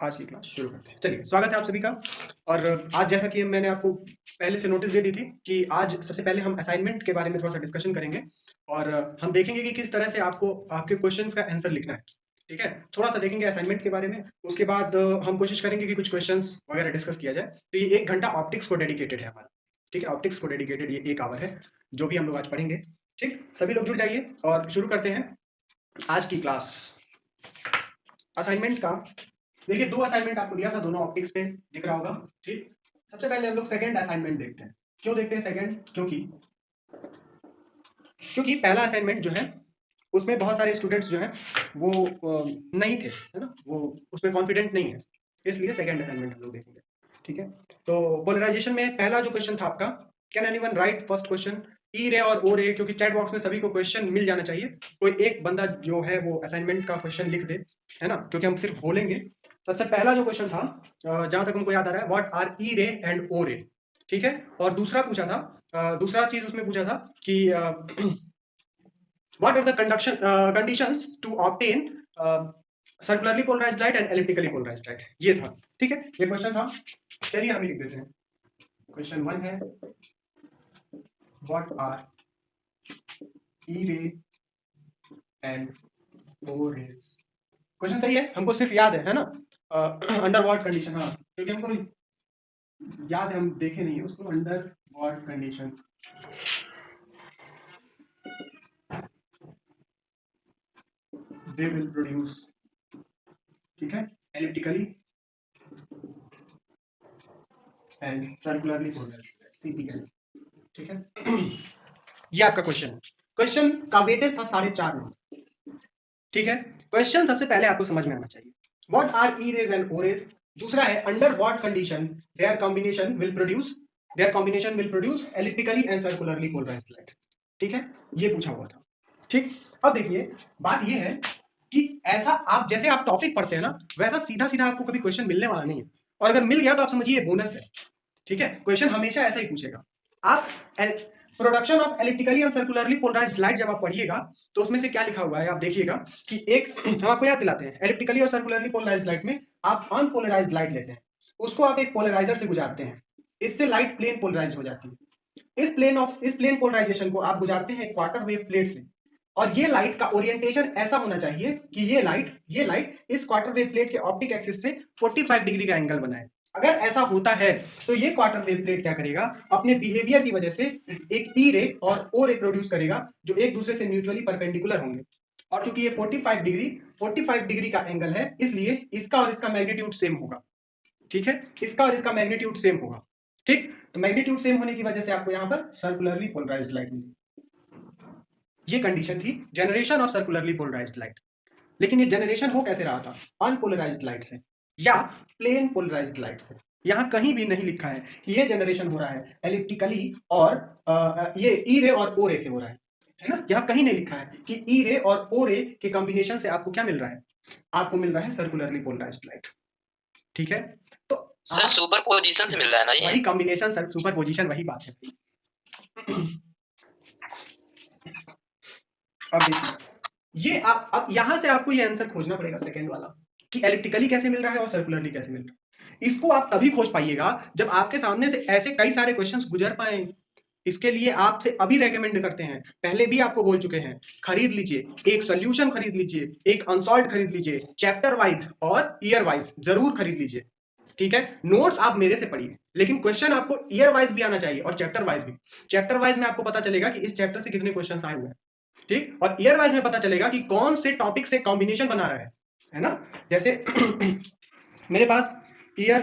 आज की क्लास शुरू करते हैं। चलिए, स्वागत है आप सभी का। और आज जैसा कि मैंने आपको पहले से नोटिस दे दी थी कि आज सबसे पहले हम असाइनमेंट के बारे में थोड़ा सा डिस्कशन करेंगे और हम देखेंगे कि किस तरह से आपको आपके क्वेश्चंस का आंसर लिखना है। ठीक है, थोड़ा सा देखेंगे असाइनमेंट के बारे में। उसके बाद हम कोशिश करेंगे कि कुछ क्वेश्चंस वगैरह डिस्कस किया जाए। तो ये 1 घंटा ऑप्टिक्स को डेडिकेटेड है हमारा। ठीक है, ऑप्टिक्स को डेडिकेटेड ये 1 आवर है जो भी हम लोग आज पढ़ेंगे। ठीक, सभी लोग जुड़ जाइए और शुरू करते हैं आज की क्लास। असाइनमेंट का देखिए, 2 असाइनमेंट आपको दिया था, दोनों ऑप्टिक्स पे दिख रहा होगा। ठीक, सबसे पहले हम लोग सेकंड असाइनमेंट देखते हैं। क्यों देखते हैं सेकंड? क्योंकि पहला असाइनमेंट जो है उसमें बहुत सारे स्टूडेंट्स जो हैं वो नहीं थे, है ना, वो उसमें कॉन्फिडेंट नहीं है, इसलिए सेकंड असाइनमेंट हम लोग देखेंगे। ठीक है, तो पोलराइजेशन में पहला जो क्वेश्चन था आपका, can anyone write first question e ray और ओ रे, क्योंकि चैट बॉक्स में सभी को क्वेश्चन मिल जाना चाहिए। कोई एक बंदा जो है वो असाइनमेंट का क्वेश्चन लिख दे, है ना, क्योंकि हम सिर्फ बोलेंगे। सबसे पहला जो क्वेश्चन था, जहां तक हमको याद आ रहा है, व्हाट आर ई रे एंड ओ रे। ठीक है, और दूसरा पूछा था, दूसरा चीज उसमें पूछा था कि what are the conditions to obtain circularly polarized light and elliptically polarized light, ये था। ठीक है, ये क्वेश्चन था। चलिए हम लिख देते हैं। क्वेश्चन 1 है, what are E ray and O rays। Question सही है, हमको सिर्फ याद है ना, अंडर व्हाट कंडीशन। हाँ, क्योंकि हमको याद है, हम देखे नहीं है उसको। Under what condition they will produce, ठीक है, elliptically and circularly polarized CPL। ठीक है, ये आपका क्वेश्चन का वेटेज था 4.5 नंबर। ठीक है, क्वेश्चन सबसे पहले आपको समझ में आना चाहिए। What are E rays and O rays. दूसरा है, under what condition their combination will produce elliptically and circularly polarised light. ठीक है, ये पूछा हुआ था। ठीक, अब देखिए, बात ये है कि ऐसा आप जैसे आप टॉपिक पढ़ते हैं ना, वैसा सीधा सीधा आपको कभी क्वेश्चन मिलने वाला नहीं है, और अगर मिल गया तो आप समझिए बोनस है। ठीक है, क्वेश्चन हमेशा ऐसा ही पूछेगा। आप प्रोडक्शन ऑफ इलेक्ट्रिकली और सर्कुलरली पोलराइज्ड लाइट जब आप पढ़िएगा तो उसमें से क्या लिखा हुआ है आप देखिएगा कि एक हम आपको याद दिलाते हैं, इलेक्ट्रिकली और सर्कुलरली पोलराइज्ड लाइट में आप अनपोलराइज्ड लाइट लेते हैं, उसको आप एक पोलराइजर से गुजारते हैं, इससे लाइट प्लेन पोलराइज हो जाती है। इस प्लेन पोलराइजेशन को आप गुजारते हैं क्वार्टर वेव प्लेट से, और ये लाइट का ओरिएंटेशन ऐसा होना चाहिए कि ये लाइट इस क्वार्टर वेव प्लेट के ऑप्टिक एक्सिस से 45 डिग्री का एंगल बनाए। अगर ऐसा होता है तो ये क्वार्टर वेव प्लेट क्या करेगा, अपने बिहेवियर की वजह से एक ई रे और ओ रे प्रोड्यूस करेगा जो एक दूसरे से म्यूचुअली परपेंडिकुलर होंगे। और चूंकि ये 45 डिग्री का एंगल है, इसलिए इसका और इसका मैग्नीट्यूड सेम होगा। ठीक है, इसका और इसका मैग्नीट्यूड सेम होगा। ठीक, तो मैग्नीट्यूड सेम होने की वजह से आपको यहाँ पर सर्कुलरली पोलराइज्ड लाइट मिली। ये कंडीशन थी generation of circularly polarised light. लेकिन ये जनरेशन हो कैसे रहा था, अनपोलराइज्ड लाइट से या प्लेन पोलराइज्ड लाइट से। यहां कहीं भी नहीं लिखा है कि ये जनरेशन हो रहा है एलिप्टिकली और ये ई रे और ओ रे से हो रहा है ना, यहां कहीं नहीं लिखा है कि ई रे और ओ रे के कॉम्बिनेशन से आपको क्या मिल रहा है, आपको मिल रहा है सर्कुलरली पोलराइज्ड लाइट। ठीक है, तो सर सुपर पोजीशन से मिल रहा है ना, ये वही कॉम्बिनेशन, सुपर पोजीशन, वही बात है। अब देखिए, ये आप अब यहां से आपको ये आंसर खोजना पड़ेगा सेकंड वाला, कि एलिप्टिकली कैसे मिल रहा है और सर्कुलरली कैसे मिल रहा है। इसको आप तभी खोज पाइएगा जब आपके सामने से ऐसे कई सारे क्वेश्चंस गुजर पाए। इसके लिए आपसे अभी रेकमेंड करते हैं, पहले भी आपको बोल चुके हैं, खरीद लीजिए, एक सॉल्यूशन खरीद लीजिए, एक अनसॉल्व्ड खरीद लीजिए, चैप्टर वाइज और ईयर वाइज जरूर खरीद लीजिए। ठीक है, नोट्स आप मेरे से पढ़िए, लेकिन क्वेश्चन आपको ईयर वाइज भी आना चाहिए और चैप्टर वाइज भी। चैप्टर वाइज में आपको पता चलेगा कि इस चैप्टर से कितने क्वेश्चन आए हुए हैं। ठीक, और ईयर वाइज में पता चलेगा कि कौन से टॉपिक से कॉम्बिनेशन बना रहा है ना। जैसे मेरे पास ईयर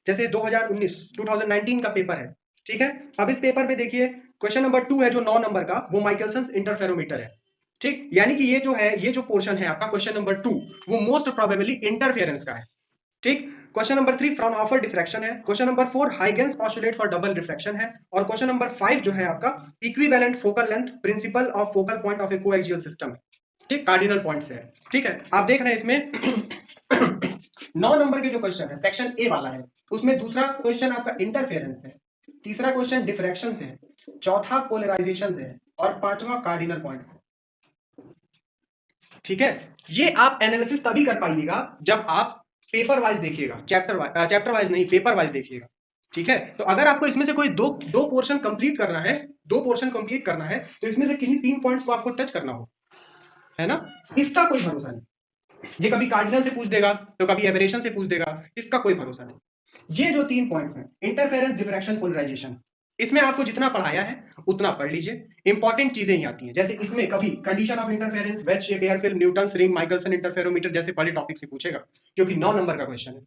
जैसे 2019 का पेपर है। ठीक है, अब इस पेपर में देखिए क्वेश्चन नंबर 2 है जो 9 नंबर का, वो माइकलसन इंटरफेरोमीटर है। ठीक, यानी कि ये जो है, ये जो पोर्शन है आपका क्वेश्चन नंबर 2, वो मोस्ट प्रोबेबली इंटरफेरेंस का है। ठीक, क्वेश्चन नंबर 3 फ्राउनहोफर डिफ्रैक्शन है, question number 4 Huygens postulate for double refraction है, और क्वेश्चन नंबर 5 जो है आपका equivalent focal length principle of focal point of A coaxial system है। ठीक, कार्डिनल पॉइंट से है। ठीक है, आप देख रहे हैं इसमें 9 नंबर के जो क्वेश्चन है सेक्शन ए वाला है, उसमें दूसरा क्वेश्चन आपका इंटरफेरेंस है, तीसरा क्वेश्चन डिफ्रैक्शन से है, चौथा पोलराइजेशन से है, और पांचवा कार्डिनल पॉइंट से। ठीक है, ये आप एनालिसिस तभी कर पाइएगा जब आप पेपर वाइज देखिएगा, चैप्टर वाइज नहीं, पेपर वाइज देखिएगा। ठीक है, तो अगर आपको इसमें से कोई दो पोर्शन कंप्लीट करना है, तो इसमें से किन्हीं 3 पॉइंट्स को आपको टच करना हो, है ना, इसका कोई भरोसा नहीं। ये कभी कार्डिनल से पूछ देगा, तो कभी एबरेशन से पूछ देगा, इसका कोई भरोसा नहीं। ये जो 3 पॉइंट्स हैं, इंटरफेरेंस, डिफ्रैक्शन, पोलराइजेशन, इसमें आपको जितना पढ़ाया है उतना पढ़ लीजिए। इंपॉर्टेंट चीजें ही आती हैं, जैसे इसमें कभी condition of interference, veg shape air film, Newton ring, Michelson interferometer जैसे बड़े टॉपिक से पूछेगा, क्योंकि 9 नंबर का क्वेश्चन है।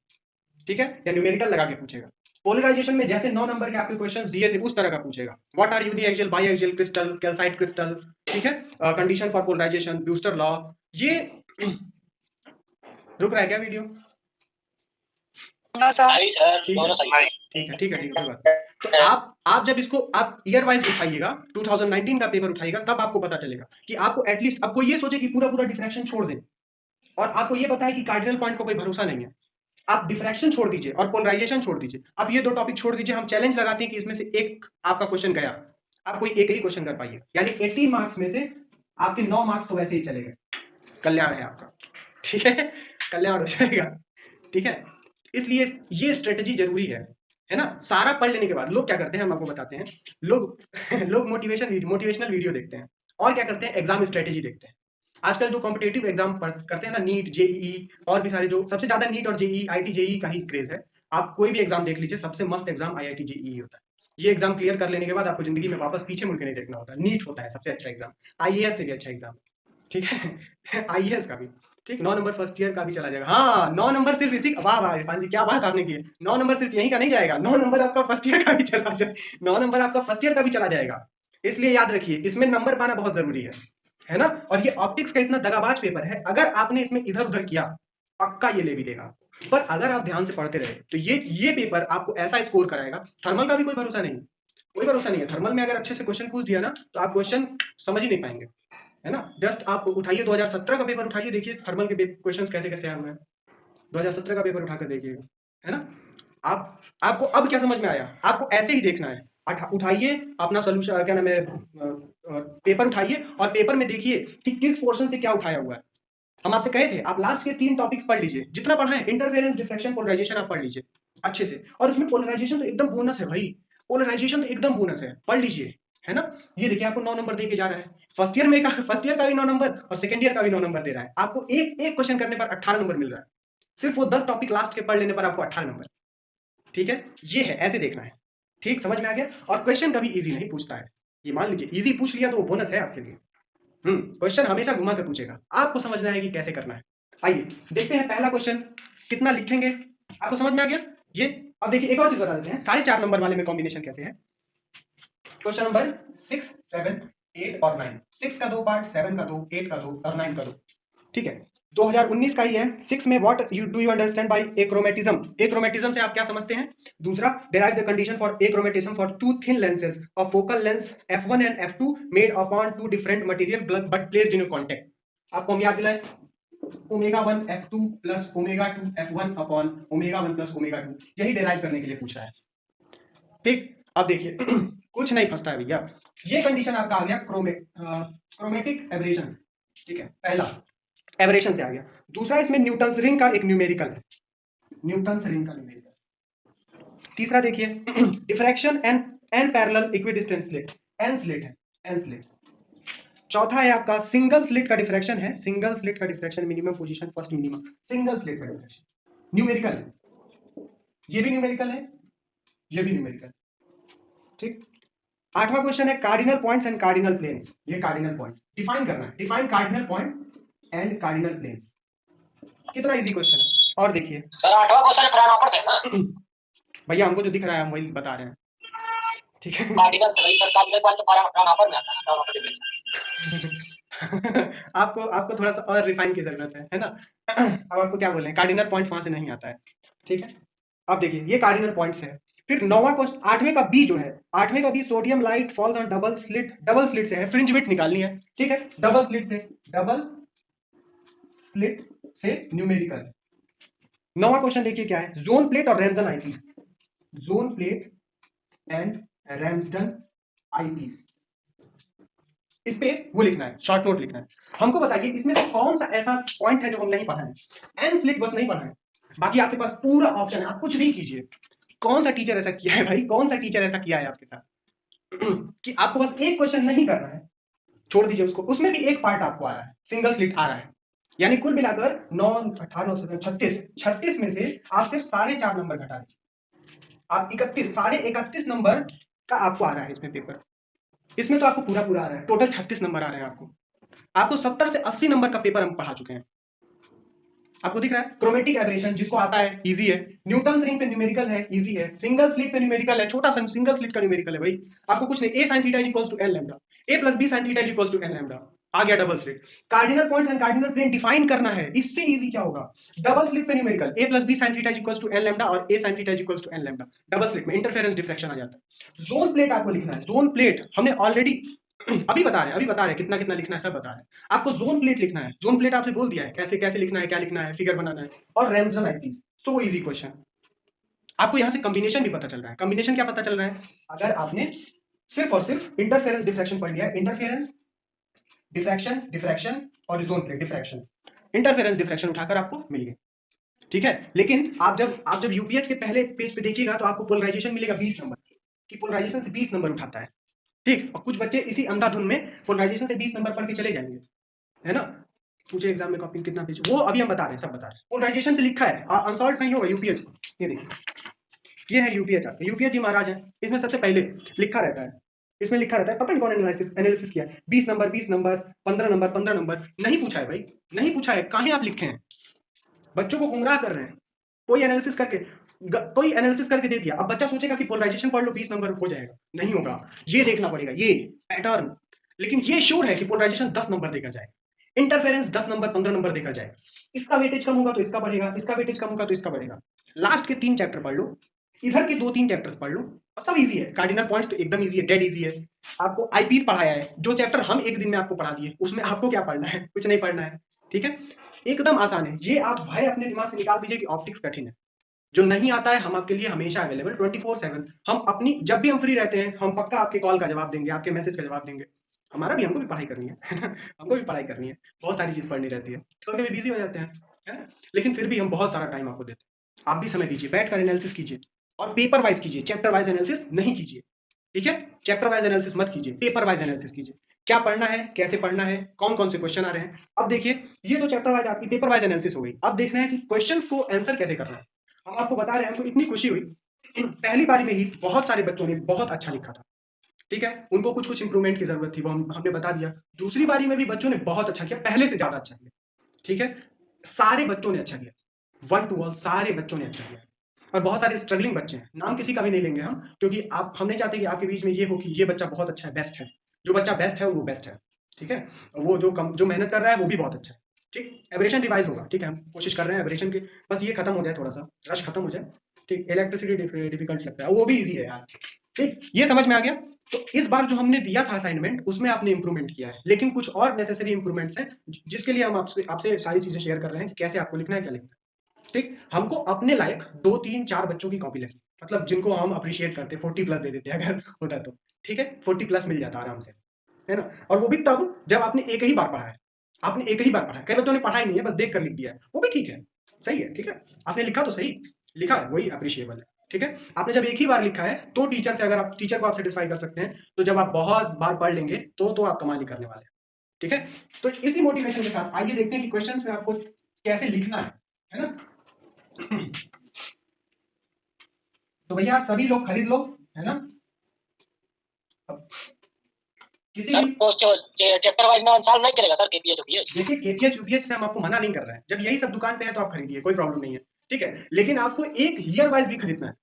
ठीक है, या न्यूमेरिकल लगा के पूछेगा। पोलराइजेशन में जैसे 9 नंबर के आपके क्वेश्चंस दिए थे उस तरह का पूछेगा। What are uniaxial, biaxial crystal, calcite crystal, ठीक है, condition for polarization, Brewster law. ये रुक रहा है क्या वीडियो? ठीक है, कोई बात नहीं। तो आप जब इसको आप ईयर वाइज उठाइएगा, 2019 का पेपर उठाइएगा, तब आपको पता चलेगा कि आपको एटलीस्ट, आपको ये सोचे कि पूरा डिफ्रैक्शन छोड़ दें, और आपको ये पता है कि कार्डिनल पॉइंट को कोई भरोसा नहीं है, आप डिफ्रैक्शन छोड़ दीजिए और पोलराइजेशन छोड़ दीजिए। अब ये 2 टॉपिक छोड़ दीजिए, हम चैलेंज लगाते हैं कि इसमें से एक आपका क्वेश्चन गया, आप कोई एक ही क्वेश्चन कर पाइए, यानी 80 मार्क्स में से आपके 9 मार्क्स तो वैसे ही चले गए, कल्याण है आपका। ठीक है, कल्याण हो जाएगा। ठीक है, इसलिए ये स्ट्रेटजी जरूरी है ना। सारा पढ़ लेने के बाद लोग क्या करते हैं, हम आपको बताते हैं। लोग मोटिवेशनल वीडियो देखते हैं, और क्या करते हैं, एग्जाम स्ट्रेटेजी देखते हैं। आजकल जो कॉम्पिटेटिव एग्जाम करते हैं ना, नीट, जेईई और भी सारे, जो सबसे ज्यादा नीट और जेईई, आईआईटी जेईई का ही क्रेज है। आप कोई भी एग्जाम देख लीजिए, सबसे मस्त एग्जाम आईआईटी जेईई होता है। ये एग्जाम क्लियर कर लेने के बाद आपको जिंदगी में वापस पीछे मुड़ के नहीं देखना होता। नीट होता है सबसे अच्छा एग्जाम, आईएएस से भी अच्छा एग्जाम। ठीक है, आईएएस का भी, ठीक, 9 नंबर फर्स्ट ईयर का भी चला जाएगा। हाँ, 9 नंबर सिर्फ इसी, वाह वाह इरफान जी, क्या बात आपने की है। 9 नंबर सिर्फ यहीं का नहीं जाएगा, 9 नंबर आपका फर्स्ट ईयर का भी चला जाए, 9 नंबर आपका फर्स्ट ईयर का भी चला जाएगा। इसलिए याद रखिए, इसमें नंबर पाना बहुत जरूरी है ना। और ये ऑप्टिक्स का इतना दगाबाज पेपर है, अगर आपने इसमें इधर उधर किया, पक्का ये ले भी देगा। पर अगर आप ध्यान से पढ़ते रहे, तो ये पेपर आपको ऐसा स्कोर कराएगा। थर्मल का भी कोई भरोसा नहीं, कोई भरोसा नहीं है। थर्मल में अगर अच्छे से क्वेश्चन पूछ दिया ना, तो आप क्वेश्चन समझ ही नहीं पाएंगे, है ना। जस्ट आप उठाइए 2017 का पेपर उठाइए, देखिए थर्मल के क्वेश्चंस कैसे कैसे आए हुए हैं। 2017 का पेपर उठाकर देखिएगा, है ना। आपको अब क्या समझ में आया, आपको ऐसे ही देखना है। उठाइए अपना सोल्यूशन, क्या नाम है, पेपर उठाइए और पेपर में देखिए कि किस पोर्शन से क्या उठाया हुआ है। हम आपसे कहे थे आप लास्ट के 3 टॉपिक्स पढ़ लीजिए, जितना पढ़ा है, इंटरफेरेंस, डिफ्रैक्शन, पोलराइजेशन, आप पढ़ लीजिए अच्छे से। और इसमें पोलराइजेशन तो एकदम बोनस है भाई, पोलराइजेशन तो एकदम बोनस है, पढ़ लीजिए, है ना। ये देखिए आपको 9 नंबर दे के जा रहा है। फर्स्ट ईयर का भी 9 नंबर और सेकंड ईयर का भी 9 नंबर दे रहा है। आपको एक क्वेश्चन करने पर 18 नंबर मिल रहा है, सिर्फ वो 10 टॉपिक लास्ट के पढ़ लेने पर आपको 18 नंबर। ठीक है, ये है, ऐसे देखना है। ठीक, समझ में आ गया। और क्वेश्चन कभी इजी नहीं पूछता है, ये मान लीजिए, इजी पूछ लिया तो वो बोनस है आपके लिए। क्वेश्चन हमेशा घुमा कर पूछेगा, आपको समझना है कि कैसे करना है। आइए देखते हैं पहला क्वेश्चन, कितना लिखेंगे, आपको समझ में आ गया ये। अब देखिए एक और चीज बता देते हैं, 4.5 नंबर वाले में कॉम्बिनेशन कैसे है। क्वेश्चन नंबर 6, 7, 8 और 9, 6 का 2 पार्ट, 7 का 2, 8 का 2 और 9 का 2। ठीक है, 2019 का ही है। 6 में what do you understand by achromatism, achromatism से आप क्या समझते हैं। दूसरा, derive the condition for achromatism for 2 thin lenses of focal length f1 and f2 made upon 2 different material but placed in contact. आपको हम याद दिलाएं, ω1 f2 plus ω2 f1 upon ω1 plus ω2, यही डिराइव करने के लिए पूछ रहा है। ठीक, अब देखिए कुछ नहीं फंसता है भैया। ये कंडीशन आपका आ गया क्रोमेटिक एब्रेशन। ठीक है, पहला एब्रेशन से आ गया। दूसरा, इसमें न्यूटन्स रिंग का एक न्यूमेरिकल है, न्यूटन्स रिंग का न्यूमेरिकल। तीसरा देखिए diffraction and parallel equidistance slit, N slit है, एन स्लिट। चौथा है आपका सिंगल स्लिट का डिफ्रैक्शन है, सिंगल स्लिट का diffraction, minimum position first minimum, single slit का डिफ्रैक्शन, न्यूमेरिकल है। ये भी न्यूमेरिकल है, ये भी न्यूमेरिकल। ठीक, 8वां क्वेश्चन है cardinal points and cardinal planes. ये कार्डिनल पॉइंट्स डिफाइन करना है, define cardinal points and cardinal planes. कितना इजी क्वेश्चन है। और देखिए सर 8वां क्वेश्चन फ्रानापर से ना, भैया हमको जो दिख रहा है हम वही बता रहे हैं। ठीक है, कार्डिनल से सर कार्डिनल पॉइंट तो फ्रानापर में आता है, फ्रानापर डिफरेंस। आपको थोड़ा सा और रिफाइन की जरूरत है ना। अब आपको क्या बोले, कार्डिनल पॉइंट्स वहां से नहीं आता है। ठीक है, अब देखिए ये कार्डिनल पॉइंट्स है। फिर 9वां क्वेश्चन, 8वें का बी जो है, 8वें का B sodium light falls on double slit से है, फ्रिंज विड्थ निकालनी है। ठीक है, डबल स्लिट से न्यूमेरिकल। 9वां क्वेश्चन देखिए क्या है, जोन प्लेट और Ramsden eyepiece, zone plate and Ramsden eyepiece. इस पे वो लिखना है, शॉर्ट नोट लिखना है। हमको बताइए इसमें से कौन सा ऐसा पॉइंट है जो हम नहीं पढ़ा है। एन स्लिट बस नहीं पढ़ा है, बाकी आपके पास पूरा ऑप्शन है, आप कुछ भी कीजिए। कौन सा टीचर ऐसा किया है भाई, कौन सा टीचर ऐसा किया है आपके साथ कि आपको बस एक क्वेश्चन नहीं करना है, छोड़ दीजिए उसको, उसमें भी एक पार्ट आपको आ रहा है, सिंगल स्लिट आ रहा है। यानी कुल मिलाकर 9 18 36 36 में से आप सिर्फ 4.5 नंबर घटा दीजिए, आप 31 31.5 नंबर का आपको आ रहा है इसमें पेपर। इसमें तो आपको पूरा पूरा आ रहा है, टोटल 36 नंबर आ रहे हैं आपको। आपको 70 से 80 नंबर का पेपर हम पढ़ा चुके हैं। आपको दिख रहा है क्रोमेटिक एब्रेशन जिसको आता है, इजी है। न्यूटन रिंग पे न्यूमेरिकल है, इजी है। सिंगल स्लिट पे न्यूमेरिकल है, छोटा सा सिंगल स्लिट का न्यूमेरिकल है भाई, आपको कुछ नहीं। A sin theta equals to l lambda, a plus b sin theta equals to l lambda, आ गया double slit. Cardinal points and cardinal plane define करना है, इससे इजी क्या होगा। डबल स्लिट पे numerical a plus b sin theta equals to l lambda और a sin theta equals to l lambda, double slit में इंटरफेरेंस डिफ्रैक्शन आ जाता है। जोन प्लेट आपको लिखना है, जोन प्लेट हमने ऑलरेडी अभी बता रहे हैं कितना कितना लिखना है, सब बता रहे हैं आपको। जोन प्लेट लिखना है, जोन प्लेट आपसे बोल दिया है कैसे कैसे लिखना है, क्या लिखना है, फिगर बनाना है। और Ramson eyepiece, so easy question. आपको यहाँ से कॉम्बिनेशन भी पता चल रहा है। कॉम्बिनेशन क्या पता चल रहा है, अगर आपने सिर्फ और सिर्फ इंटरफेरेंस डिफ्रैक्शन पढ़ लिया है, इंटरफेरेंस डिफ्रैक्शन डिफ्रैक्शन और zone plate diffraction, interference diffraction उठाकर आपको मिल गए, ठीक है। लेकिन आप जब यूपीएच के पहले पेज पे देखिएगा तो आपको पोलराइजेशन मिलेगा 20 नंबर की, पोलराइजेशन से 20 नंबर उठाता है, ठीक। और कुछ बच्चे इसी अंधाधुन में पोलराइजेशन से 20 नंबर पढ़ के चले जाएंगे, है ना। मुझे एग्जाम में कॉपी कितना पेज, वो अभी हम बता रहे हैं, सब बता रहे हैं। पोलराइजेशन से लिखा है, अनसॉल्व कहीं होगा यूपीएच। ये देखिए, ये है यूपीएच आपके, यूपीएच जी महाराज है, इसमें सबसे पहले लिखा रहता है, इसमें लिखा रहता है, पता नहीं कौन एनालिसिस किया है। 20 नंबर 20 नंबर, 15 नंबर 15 नंबर, नहीं पूछा है भाई, नहीं पूछा है, काहे आप लिखे हैं, बच्चों को गुमराह कर रहे हैं। कोई एनालिसिस करके कोई एनालिसिस करके दे दिया, अब बच्चा सोचेगा कि पोलराइजेशन पढ़ लो 20 नंबर हो जाएगा, नहीं होगा। ये देखना पड़ेगा, ये पैटर्न। लेकिन ये श्योर है कि पोलराइजेशन 10 नंबर देखा जाएगा, इंटरफेरेंस 10 नंबर 15 नंबर देखा जाएगा। इसका वेटेज कम होगा तो इसका बढ़ेगा, इसका वेटेज कम होगा तो इसका बढ़ेगा। लास्ट के 3 चैप्टर पढ़ लो, इधर के 2-3 चैप्टर्स पढ़ लो, और सब इजी है। कार्डिनल पॉइंट्स तो एकदम इजी है, डेड इजी है। आपको आईपीस पढ़ाया है, जो चैप्टर हम एक दिन में आपको पढ़ा दिए, उसमें आपको क्या पढ़ना है, कुछ नहीं पढ़ना है, ठीक है। एकदम आसान है ये, आप भाई अपने दिमाग से निकाल दीजिए कि ऑप्टिक्स कठिन है। जो नहीं आता है, हम आपके लिए हमेशा अवेलेबल 24/7। हम अपनी जब भी हम फ्री रहते हैं, हम पक्का आपके कॉल का जवाब देंगे, आपके मैसेज का जवाब देंगे। हमारा भी, हमको भी पढ़ाई करनी है हमको भी पढ़ाई करनी है, बहुत सारी चीज पढ़नी रहती है, कभी कभी बिजी हो जाते हैं, है ना। लेकिन फिर भी हम बहुत सारा टाइम आपको देते हैं। आप भी समय दीजिए, बैठ कर एनालिसिस कीजिए, और पेपर वाइज कीजिए, चैप्टर वाइज एनालिसिस नहीं कीजिए, ठीक है। चैप्टर वाइज एनालिसिस मत कीजिए, पेपर वाइज एनालिसिस कीजिए। क्या पढ़ना है, कैसे पढ़ना है, कौन कौन से क्वेश्चन आ रहे हैं। अब देखिए, ये तो चैप्टर वाइज आपकी पेपर वाइज एनालिसिस हो गई। अब देखना है कि क्वेश्चंस को आंसर कैसे करना है। हम आपको बता रहे हैं, हमको इतनी खुशी हुई, पहली बारी में ही बहुत सारे बच्चों ने बहुत अच्छा लिखा था, ठीक है। उनको कुछ कुछ इंप्रूवमेंट की जरूरत थी, वो हमने बता दिया। दूसरी बारी में भी बच्चों ने बहुत अच्छा किया, पहले से ज्यादा अच्छा किया, ठीक है। सारे बच्चों ने अच्छा किया, 1 to all सारे बच्चों ने अच्छा किया। और बहुत सारे स्ट्रगलिंग बच्चे हैं, नाम किसी का भी नहीं लेंगे हम, क्योंकि हम नहीं चाहते कि आपके बीच में ये हो कि ये बच्चा बहुत अच्छा है, बेस्ट है। जो बच्चा बेस्ट है वो बेस्ट है, ठीक है। वो जो मेहनत कर रहा है वो भी बहुत अच्छा है, ठीक। एवरेशन रिवाइज होगा, ठीक है। हम कोशिश कर रहे हैं एवरेशन के, बस ये खत्म हो जाए, थोड़ा सा रश खत्म हो जाए, ठीक। इलेक्ट्रिसिटी डिफिकल्ट लगता है, वो भी ईजी है यार, ठीक। ये समझ में आ गया। तो इस बार जो हमने दिया था असाइनमेंट, उसमें आपने इंप्रूवमेंट किया है, लेकिन कुछ और नेसेसरी इंप्रूवमेंट्स हैं, जिसके लिए हम आपसे सारी चीजें शेयर कर रहे हैं कि कैसे आपको लिखना है, क्या लिखना है, ठीक। हमको अपने लायक 2-3-4 बच्चों की कॉपी लगी, मतलब जिनको हम अप्रिशिएट करते, 40 प्लस दे देते अगर होता तो, ठीक है। 40 प्लस मिल जाता आराम से, है ना। और वो भी तब जब आपने एक ही बार पढ़ा है, आपने एक ही बार पढ़ा है। कई बच्चों ने पढ़ा ही नहीं है, बस देख कर लिख दिया है, वो भी ठीक है, सही है, ठीक है। आपने लिखा तो सही, लिखा है वही अप्रिशिएबल है, ठीक है। आपने जब एक ही बार लिखा है तो टीचर से, अगर आप टीचर को आप सेटिस्फाई कर सकते हैं, तो जब आप बहुत बार पढ़ लेंगे तो आप कमाल ही करने वाले हैं, ठीक है। तो इसी मोटिवेशन के साथ आइए देखते हैं कि क्वेश्चंस में आपको कैसे लिखना है ना। तो भैया सभी लोग खरीद लो, है ना। अब किसी सर भी, तो चैप्टर वाइज में सॉल्व नहीं करेगा सर केपीएच यूपीएच। देखिए केपीएच यूपीएच से हम आपको मना नहीं कर रहे हैं, जब यही सब दुकान पे है तो आप खरीदिए, कोई प्रॉब्लम नहीं है, ठीक है। लेकिन आपको एक ईयर वाइज भी खरीदना है।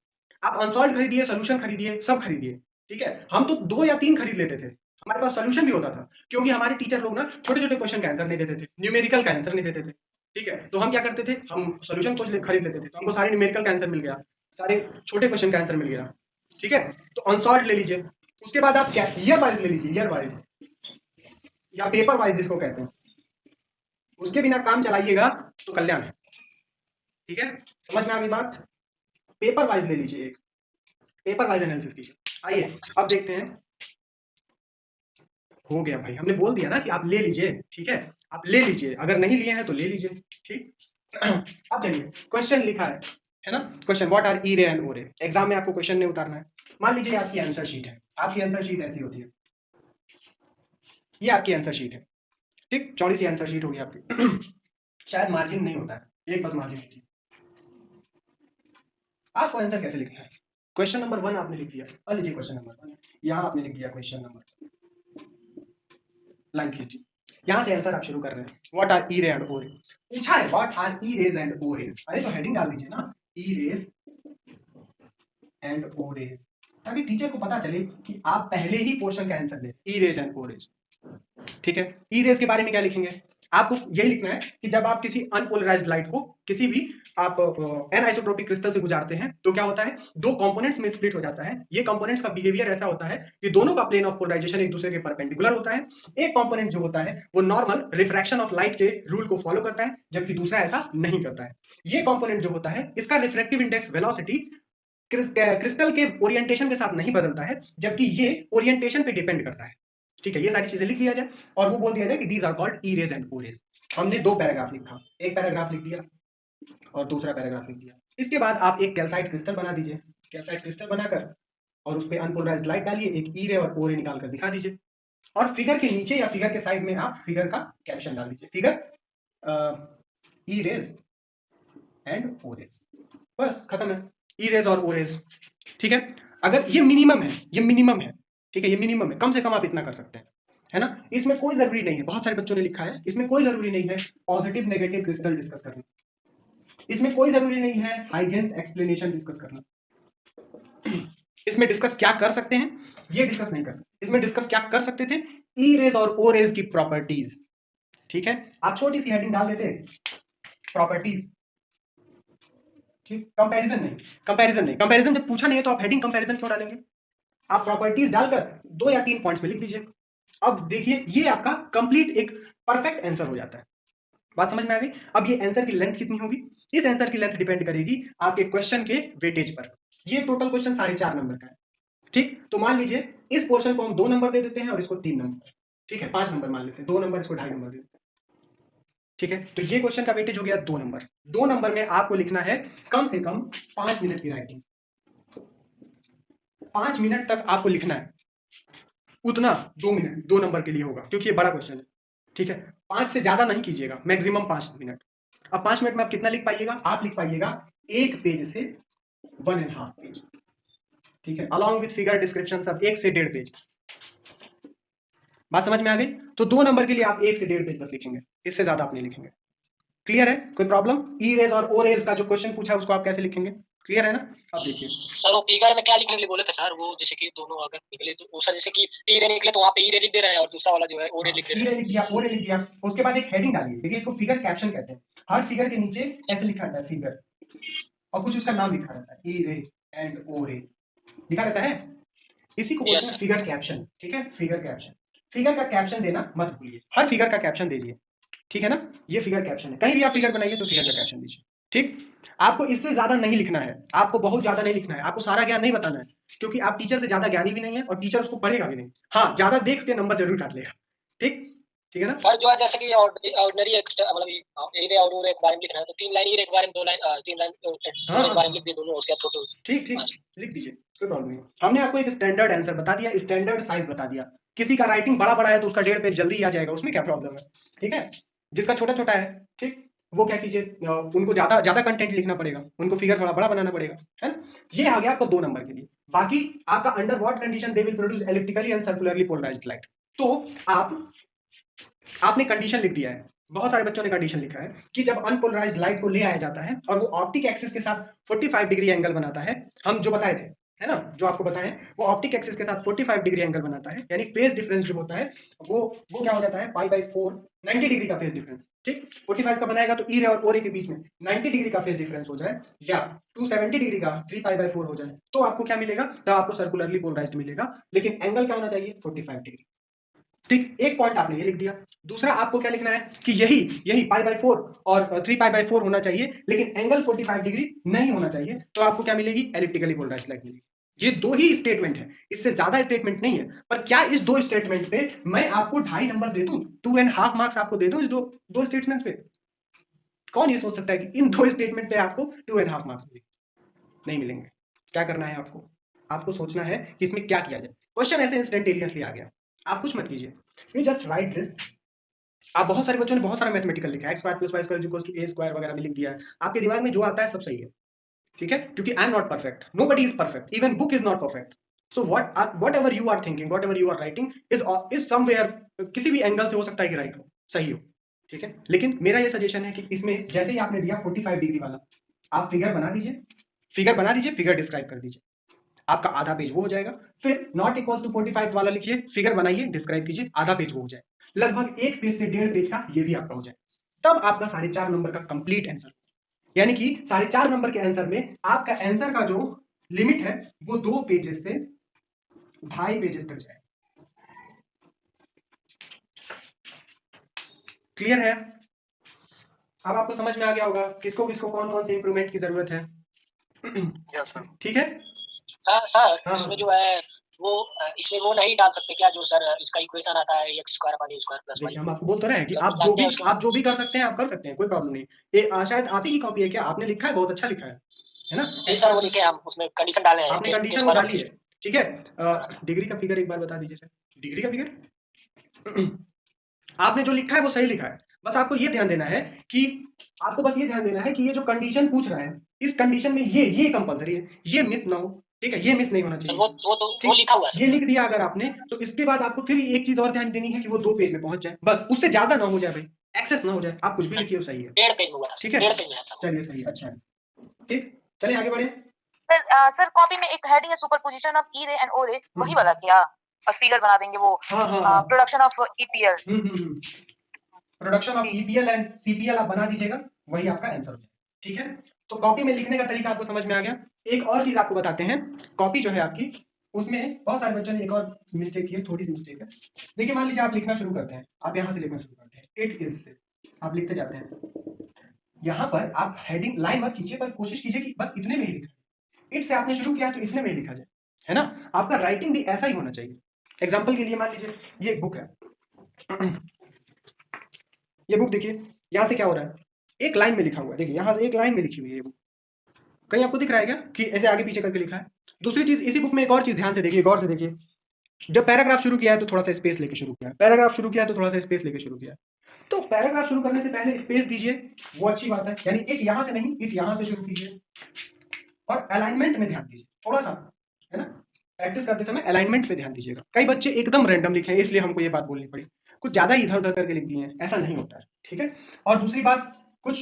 आप अनसॉल्व खरीदिए, सोल्यूशन खरीदिए, सब खरीदिए, ठीक है। हम तो 2 या 3 खरीद लेते थे, हमारे पास सोल्यूशन भी होता था, क्योंकि हमारे टीचर लोग ना छोटे छोटे क्वेश्चन का आंसर नहीं देते थे, न्यूमेरिकल का आंसर नहीं देते थे, ठीक है। तो हम क्या करते थे, हम सोल्यूशन खरीद लेते थे, तो हमको सारे न्यूमेरिकल का आंसर मिल गया, सारे छोटे क्वेश्चन का आंसर मिल गया, ठीक है। तो अनसॉल्व ले लीजिए, उसके बाद आप ईयर वाइज ले लीजिए, ईयर वाइज या पेपर वाइज जिसको कहते हैं, उसके बिना काम चलाइएगा तो कल्याण है, ठीक है। समझ में आ गई बात। पेपर वाइज ले लीजिए, एक पेपर वाइज एनालिसिस कीजिए। आइए अब देखते हैं हो गया भाई, हमने बोल दिया ना कि आप ले लीजिए, ठीक है, आप ले लीजिए, अगर नहीं लिए हैं तो ले लीजिए, ठीक। अब चलिए, क्वेश्चन लिखा है ना, क्वेश्चन व्हाट आर ई रे एंड ओ रे। एग्जाम में आपको क्वेश्चन नहीं उतारना है। मान लीजिए आपकी आंसर शीट है, आपकी आंसर शीट ऐसी होती है, ये आपकी आंसर शीट है, ठीक, चौड़ी सी आंसर शीट होगी आपकी। शायद मार्जिन नहीं होता है, एक बस मार्जिन होती है। आपको आंसर कैसे लिखना है, क्वेश्चन नंबर 1 आपने लिख दिया, और लीजिए क्वेश्चन नंबर 1 यहाँ आपने लिख दिया क्वेश्चन नंबर, लाइन खींचिए, यहाँ से आंसर आप शुरू कर रहे हैं, व्हाट आर ई रे एंड ओ रे, पूछा है what are E rays and O rays, अरे तो हेडिंग डाल दीजिए ना, E rays and O rays, ताकि टीचर को पता चले कि आप पहले ही पोर्शन का आंसर दे, E rays and O rays, ठीक है। ई रेज के बारे में क्या लिखेंगे, आपको यही लिखना है कि जब आप किसी अनपोलराइज्ड लाइट को किसी भी आप एनआइसोट्रोपिक क्रिस्टल से गुजारते हैं तो क्या होता है, दो कंपोनेंट्स में स्प्लिट हो जाता है। ये कंपोनेंट्स का बिहेवियर ऐसा होता है कि दोनों का प्लेन ऑफ पोलराइजेशन एक दूसरे के परपेंडिकुलर होता है। एक कंपोनेंट जो होता है वो नॉर्मल रिफ्रैक्शन ऑफ लाइट के रूल को फॉलो करता है, जबकि दूसरा ऐसा नहीं करता है। ये कंपोनेंट जो होता है इसका रिफ्रैक्टिव इंडेक्स वेलोसिटी क्रिस्टल के ओरिएंटेशन के साथ नहीं बदलता है, जबकि ये ओरिएंटेशन पे डिपेंड करता है, ठीक है। ये सारी चीजें लिख दिया जाए और वो बोल दिया जाए कि these are called E rays and O rays. हमने दो पैराग्राफ लिखा, एक पैराग्राफ लिख दिया और दूसरा पैराग्राफ लिख दिया। इसके बाद आप एक कैल्साइट क्रिस्टल बना दीजिए, कैल्साइट क्रिस्टल बनाकर और उस पर अनपोलराइज्ड लाइट डालिए, एक ई रे और ओ रे निकाल कर दिखा दीजिए, और फिगर के नीचे या फिगर के साइड में आप फिगर का कैप्शन डाल दीजिए, figure E rays and O rays, बस खत्म है, ई रेज और ओ रेज, ठीक है। अगर ये मिनिमम है, ये मिनिमम है, ठीक है, ये मिनिमम है, कम से कम आप इतना कर सकते हैं, है ना। इसमें कोई जरूरी नहीं है, बहुत सारे बच्चों ने लिखा है, इसमें कोई जरूरी नहीं है पॉजिटिव नेगेटिव क्रिस्टल डिस्कस करना, इसमें कोई जरूरी नहीं है हाइगेन्स एक्सप्लेनेशन डिस्कस करना। इसमें डिस्कस क्या कर सकते हैं, ये डिस्कस नहीं कर सकते। इसमें डिस्कस क्या कर सकते थे, ई रेज और ओ रेज की प्रॉपर्टीज, ठीक है। आप छोटी सी हेडिंग डाल देते, प्रॉपर्टीज, ठीक, कंपैरिजन नहीं, कंपैरिजन नहीं, कंपैरिजन जब पूछा नहीं है तो आप हेडिंग कंपैरिजन क्यों डालेंगे, आप प्रॉपर्टीज डालकर 2 या 3 पॉइंट्स में लिख दीजिए। अब देखिए ये आपका कंप्लीट एक परफेक्ट आंसर हो जाता है। बात समझ में आ गई। अब ये आंसर की लेंथ कितनी होगी, इस आंसर की लेंथ डिपेंड करेगी आपके क्वेश्चन के वेटेज पर। ये टोटल क्वेश्चन 4.5 नंबर का है, ठीक। तो मान लीजिए इस पोर्शन को हम 2 नंबर दे देते हैं और इसको 3 नंबर, ठीक है, 5 नंबर मान लेते हैं, 2 नंबर इसको 2.5 नंबर दे देते हैं, ठीक है। तो ये क्वेश्चन का वेटेज हो गया 2 नंबर। 2 नंबर में आपको लिखना है कम से कम 5 मिनट की राइटिंग, 5 मिनट तक आपको लिखना है, उतना 2 मिनट 2 नंबर के लिए होगा, क्योंकि ये बड़ा क्वेश्चन है, ठीक है। 5 से ज्यादा नहीं कीजिएगा, मैक्सिमम 5 मिनट। अब 5 मिनट में आप कितना लिख पाइएगा, आप लिख पाइएगा 1 पेज से 1.5 पेज, ठीक है, अलॉन्ग विथ फिगर डिस्क्रिप्शन सब 1 से 1.5 पेज। बात समझ में आ गई। तो 2 नंबर के लिए आप 1 से 1.5 पेज बस लिखेंगे, इससे ज्यादा आप नहीं लिखेंगे। क्लियर है, कोई प्रॉब्लम। ई रेज और ओ रेज का जो क्वेश्चन पूछा है उसको आप कैसे लिखेंगे, क्लियर है ना। अब देखिए सर वो फिगर में क्या लिखने के लिए बोले थे सर, वो जैसे कि दोनों अगर निकले तो वो सर जैसे कि ई रे निकले तो वहाँ पे ई रे लिख दे रहे हैं और दूसरा वाला जो है ओ रे लिख दे ई रहे रे हैं। लिख दिया, ओ रे लिख दिया, उसके बाद एक हेडिंग डालिए। देखिए इसको फिगर कैप्शन कहते हैं, हर फिगर के नीचे ऐसे लिखा रहता है फिगर, और कुछ उसका नाम लिखा रहता है, ई रे एंड ओ रे लिखा रहता है, इसी को बोलते हैं फिगर कैप्शन, ठीक है, फिगर कैप्शन। फिगर का कैप्शन देना मत भूलिए, हर फिगर का कैप्शन दीजिए, ठीक है ना। ये फिगर कैप्शन है, कहीं भी आप फिगर बनाइए तो फिगर का कैप्शन दीजिए, ठीक। आपको इससे ज्यादा नहीं लिखना है, आपको बहुत ज्यादा नहीं लिखना है, आपको सारा ज्ञान नहीं बताना है, क्योंकि आप टीचर से ज्यादा ज्ञानी भी नहीं है और टीचर उसको पढ़ेगा भी नहीं। हाँ, ज्यादा देख के नंबर जरूर काट लेगा, ठीक, ठीक है ना। सर जो है जैसे कि ऑर्डिनरी मतलब ई रे और ओ रे के बारे में लिख रहे हैं तो 3 लाइन ई रे के बारे में 2 लाइन 3 लाइन ओ रे के बारे में लिख दिए दोनों, उसके बाद टोटल ठीक ठीक लिख दीजिए, कोई प्रॉब्लम नहीं। हमने आपको एक स्टैंडर्ड आंसर बता दिया, स्टैंडर्ड साइज बता दिया। किसी का राइटिंग बड़ा बड़ा है तो उसका 1.5 पेज जल्दी आ जाएगा, उसमें क्या प्रॉब्लम है, ठीक है। जिसका छोटा छोटा है, ठीक, वो क्या कीजिए, उनको ज्यादा ज्यादा कंटेंट लिखना पड़ेगा, उनको फिगर थोड़ा बड़ा बनाना पड़ेगा, है ना। ये आ गया आपको 2 नंबर के लिए। बाकी आपका under what condition they will produce electrically and circularly polarised light, तो आपने कंडीशन लिख दिया है। बहुत सारे बच्चों ने कंडीशन लिखा है कि जब अनपोलराइज्ड लाइट को ले आया जाता है और वो ऑप्टिक एक्सिस के साथ 45 डिग्री एंगल बनाता है, हम जो बताए थे, है ना, जो आपको बताएं, वो ऑप्टिक एक्सिस के साथ 45 डिग्री एंगल बनाता है, यानी फेज डिफरेंस जो होता है वो क्या हो जाता है, π/4 90 डिग्री का फेज डिफरेंस, ठीक। 45 का बनाएगा तो ई रे और ओ रे के बीच में 90 डिग्री का फेज डिफरेंस हो जाए या 270 डिग्री का 3π/4 हो जाए, तो आपको क्या मिलेगा, तो आपको सर्कुलरली पोलराइज्ड मिलेगा, लेकिन एंगल क्या होना चाहिए, 45 डिग्री, ठीक। एक पॉइंट आपने ये लिख दिया। दूसरा आपको क्या लिखना है कि यही यही π/4 और 3π/4 होना चाहिए, लेकिन एंगल 45 डिग्री नहीं होना चाहिए, तो आपको क्या मिलेगी, एलिप्टिकली पोलराइज्ड लाइट मिलेगी। ये 2 ही स्टेटमेंट है, इससे ज्यादा स्टेटमेंट नहीं है। पर क्या इस 2 स्टेटमेंट पे मैं आपको 2.5 नंबर दे दूं, 2.5 मार्क्स आपको दे दूं इस दो स्टेटमेंट्स पे? कौन ये सोच सकता है कि इन 2 स्टेटमेंट पे आपको 2.5 मार्क्स मिलेंगे? नहीं मिलेंगे। क्या करना है आपको? आपको सोचना है कि इसमें क्या किया जाए। क्वेश्चन ऐसे इंस्टेंटेनियसली आ गया, आप कुछ मत कीजिए, यू जस्ट राइट दिस। आप बहुत सारे बच्चों ने बहुत सारा मैथमेटिकल लिखा है, x square plus Y square equals to a square वगैरह में लिख दिया है। आपके दिमाग में जो आता है सब सही है, ठीक है, क्योंकि I am not perfect, nobody is perfect, even book is not perfect. So whatever you are thinking, whatever you are writing is somewhere, किसी भी एंगल से हो सकता है कि राइट हो, सही हो, ठीक है। लेकिन मेरा ये सजेशन है कि इसमें जैसे ही आपने दिया 45 डिग्री वाला, आप फिगर बना दीजिए, फिगर डिस्क्राइब कर दीजिए, आपका आधा पेज वो हो जाएगा। फिर नॉट इक्वल्स टू 45 वाला लिखिए, फिगर बनाइए, डिस्क्राइब कीजिए, आधा पेज वो हो जाए, लगभग 1 पेज से 1.5 पेज का ये भी आपका हो जाए। तब आपका 4.5 नंबर का कंप्लीट आंसर, यानी कि 4.5 नंबर के आंसर में आपका आंसर का जो लिमिट है वो 2 पेजेस से 2.5 पेजेस तक जाए। क्लियर है? अब आपको समझ में आ गया होगा किसको किसको कौन कौन से इंप्रूवमेंट की जरूरत है। ठीक है सर हाँ इसमें जो है वो इसमें वो नहीं डाल सकते क्या जो सर इसका इक्वेशन आता है x square upon a square plus देखिए, y। हम आपको बोल तो रहे हैं कि तो आप जानते हैं उसकी जो भी कर सकते हैं आप कर सकते हैं, कोई प्रॉब्लम नहीं। ये शायद आप ही की कॉपी है क्या? आपने लिखा है, बहुत अच्छा लिखा है ना? जी सर वो लिखे हम उसमें कंडीशन डाले हैं आपने के कंडीशन वो स्क्वायर डाली है, ठीक है। डिग्री का फिगर एक बार बता दीजिए सर, डिग्री का फिगर आपने जो लिखा है वो सही लिखा है। बस आपको ये ध्यान देना है कि ये जो कंडीशन पूछ रहा है, इस कंडीशन में ये कंपलसरी है, ये मिस ना हो, ठीक है, ये मिस नहीं होना सर चाहिए। वो ठीक, लिखा हुआ है ये सर। लिख दिया अगर आपने, तो इसके बाद आपको फिर एक चीज और ध्यान देनी है कि वो 2 पेज में पहुंच जाए, बस उससे ज्यादा ना हो जाए भाई, एक्सेस ना हो जाए। आप कुछ भी लिखिए वो सही है, 1.5 पेज में हुआ था ठीक है, 1.5 पेज में है सर। चलिए सही है, अच्छा है, ठीक, चलिए आगे बढ़े। सर कॉपी में एक हेडिंग है सुपरपोजिशन ऑफ ई रे एंड ओ रे, वही वाला क्या? और फिगर बना देंगे वो, हाँ production of EPL. Production of EPL and CPL आप बना दीजिएगा, वही आपका आंसर हो जाएगा, ठीक है। तो कॉपी में लिखने का तरीका आपको समझ में आ गया। एक और चीज आपको बताते हैं, कॉपी जो है आपकी, उसमें बहुत सारे बच्चों ने एक और मिस्टेक की है, थोड़ी सी मिस्टेक है। देखिए, मान लीजिए आप लिखना शुरू करते हैं, आप यहाँ से लिखना शुरू करते हैं, इट इज से आप लिखते जाते हैं। यहाँ पर आप हेडिंग लाइन मत खींचिए, पर कोशिश कीजिए कि बस इतने में ही लिखा। इट से आपने शुरू किया तो इतने में ही लिखा जाए, है ना? आपका राइटिंग भी ऐसा ही होना चाहिए। एग्जाम्पल के लिए मान लीजिए ये एक बुक है, ये बुक देखिए, यहाँ से क्या हो रहा है, एक लाइन में लिखा हुआ है, देखिए यहाँ से एक लाइन में लिखी हुई है ये बुक। कहीं आपको दिख रहा है क्या कि ऐसे आगे पीछे करके लिखा है? दूसरी चीज, इसी बुक में एक और चीज ध्यान से देखिए, गौर से देखिए, जब पैराग्राफ शुरू किया है तो थोड़ा सा स्पेस लेके शुरू किया है, पैराग्राफ शुरू किया है तो थोड़ा सा स्पेस लेके शुरू किया है। तो पैराग्राफ शुरू करने से पहले स्पेस दीजिए, वो अच्छी बात है, यानी इट यहाँ से नहीं, इट यहाँ से शुरू कीजिए। और अलाइनमेंट में ध्यान दीजिए थोड़ा सा, है ना? प्रैक्टिस करते समय अलाइनमेंट पे ध्यान दीजिएगा। कई बच्चे एकदम रैंडम लिखे हैं, इसलिए हमको ये बात बोलनी पड़ी, कुछ ज्यादा इधर उधर करके लिख दिए हैं, ऐसा नहीं होता है, ठीक है। और दूसरी बात, कुछ